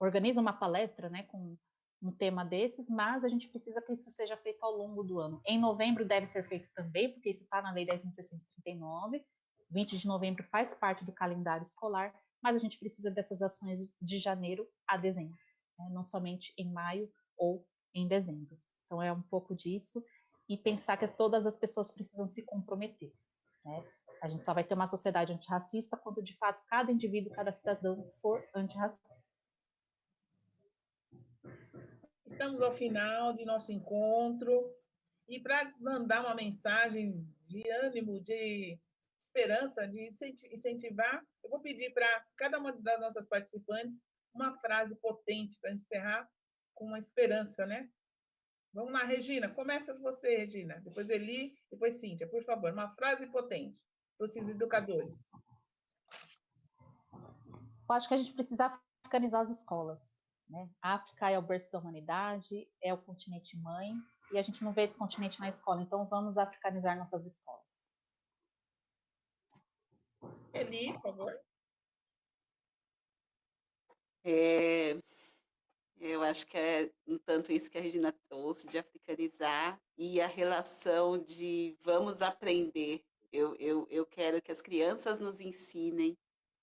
organizam uma palestra, né, com um tema desses, mas a gente precisa que isso seja feito ao longo do ano. Em novembro deve ser feito também, porque isso está na Lei 10.639, 20 de novembro faz parte do calendário escolar, mas a gente precisa dessas ações de janeiro a dezembro, né? Não somente em maio ou em dezembro. Então é um pouco disso, e pensar que todas as pessoas precisam se comprometer, né? A gente só vai ter uma sociedade antirracista quando, de fato, cada indivíduo, cada cidadão for antirracista. Estamos ao final de nosso encontro e para mandar uma mensagem de ânimo, de esperança, de incentivar, eu vou pedir para cada uma das nossas participantes uma frase potente para encerrar com uma esperança, né? Vamos lá, Regina. Começa você, Regina. Depois Eli, depois Cíntia. Por favor, uma frase potente para esses educadores. Eu acho que a gente precisa africanizar as escolas, né? A África é o berço da humanidade, é o continente mãe, e a gente não vê esse continente na escola, então vamos africanizar nossas escolas. Eli, por favor. Eu acho que é um tanto isso que a Regina trouxe, de africanizar, e a relação de vamos aprender. Eu quero que as crianças nos ensinem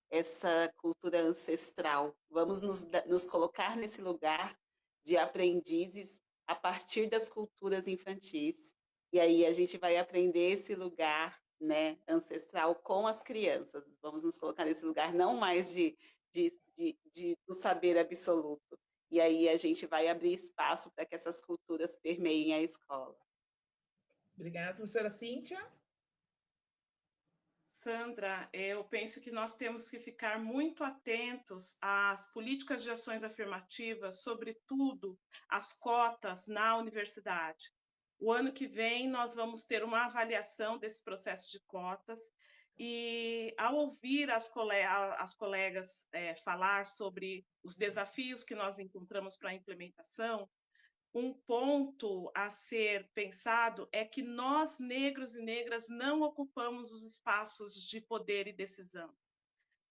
essa cultura ancestral. Vamos nos colocar nesse lugar de aprendizes a partir das culturas infantis. E aí a gente vai aprender esse lugar, né, ancestral com as crianças. Vamos nos colocar nesse lugar não mais do saber absoluto. E aí a gente vai abrir espaço para que essas culturas permeiem a escola. Obrigada, professora Cíntia. Sandra, eu penso que nós temos que ficar muito atentos às políticas de ações afirmativas, sobretudo as cotas na universidade. O ano que vem nós vamos ter uma avaliação desse processo de cotas, e ao ouvir as colegas falar sobre os desafios que nós encontramos para a implementação, um ponto a ser pensado é que nós, negros e negras, não ocupamos os espaços de poder e decisão.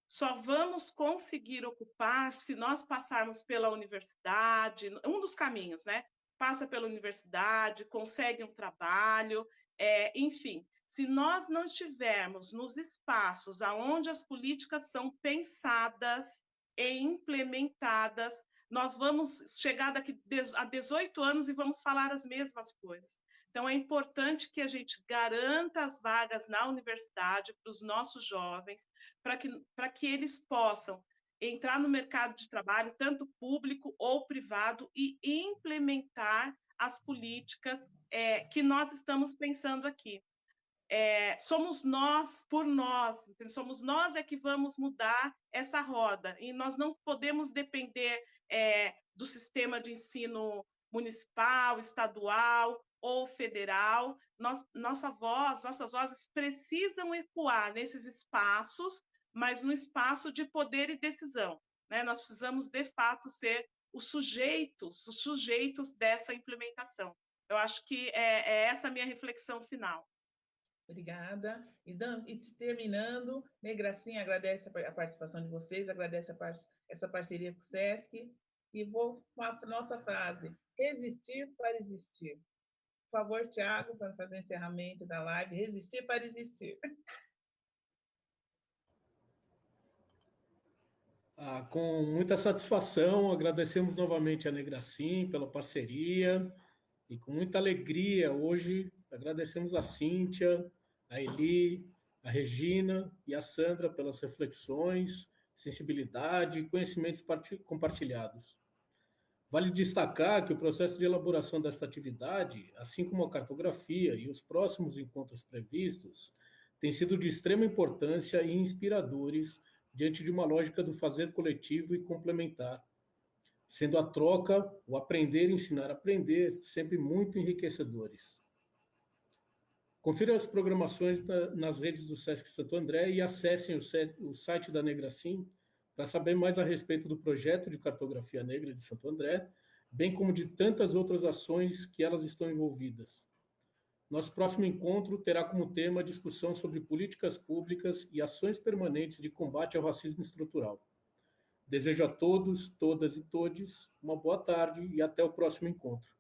Só vamos conseguir ocupar se nós passarmos pela universidade, um dos caminhos, né? Passa pela universidade, consegue um trabalho, enfim. Se nós não estivermos nos espaços onde as políticas são pensadas e implementadas, nós vamos chegar daqui a 18 anos e vamos falar as mesmas coisas. Então, é importante que a gente garanta as vagas na universidade para os nossos jovens, para que eles possam entrar no mercado de trabalho, tanto público ou privado, e implementar as políticas que nós estamos pensando aqui. Somos nós por nós, somos nós que vamos mudar essa roda, e nós não podemos depender do sistema de ensino municipal, estadual ou federal. Nossas vozes precisam ecoar nesses espaços, mas no espaço de poder e decisão, né? Nós precisamos, de fato, ser os sujeitos dessa implementação. Eu acho que é essa a minha reflexão final. Obrigada. E terminando, Negracinha agradece a participação de vocês, agradece essa parceria com o SESC, e vou com a nossa frase: resistir para existir. Por favor, Tiago, para fazer o encerramento da live, resistir para existir. Com muita satisfação, agradecemos novamente a Negracim pela parceria, e com muita alegria hoje agradecemos a Cíntia, a Eli, a Regina e a Sandra pelas reflexões, sensibilidade e conhecimentos compartilhados. Vale destacar que o processo de elaboração desta atividade, assim como a cartografia e os próximos encontros previstos, tem sido de extrema importância e inspiradores diante de uma lógica do fazer coletivo e complementar, sendo a troca, o aprender e ensinar a aprender, sempre muito enriquecedores. Confira as programações nas redes do Sesc Santo André e acessem o site da Negracim para saber mais a respeito do projeto de cartografia negra de Santo André, bem como de tantas outras ações que elas estão envolvidas. Nosso próximo encontro terá como tema a discussão sobre políticas públicas e ações permanentes de combate ao racismo estrutural. Desejo a todos, todas e todes uma boa tarde e até o próximo encontro.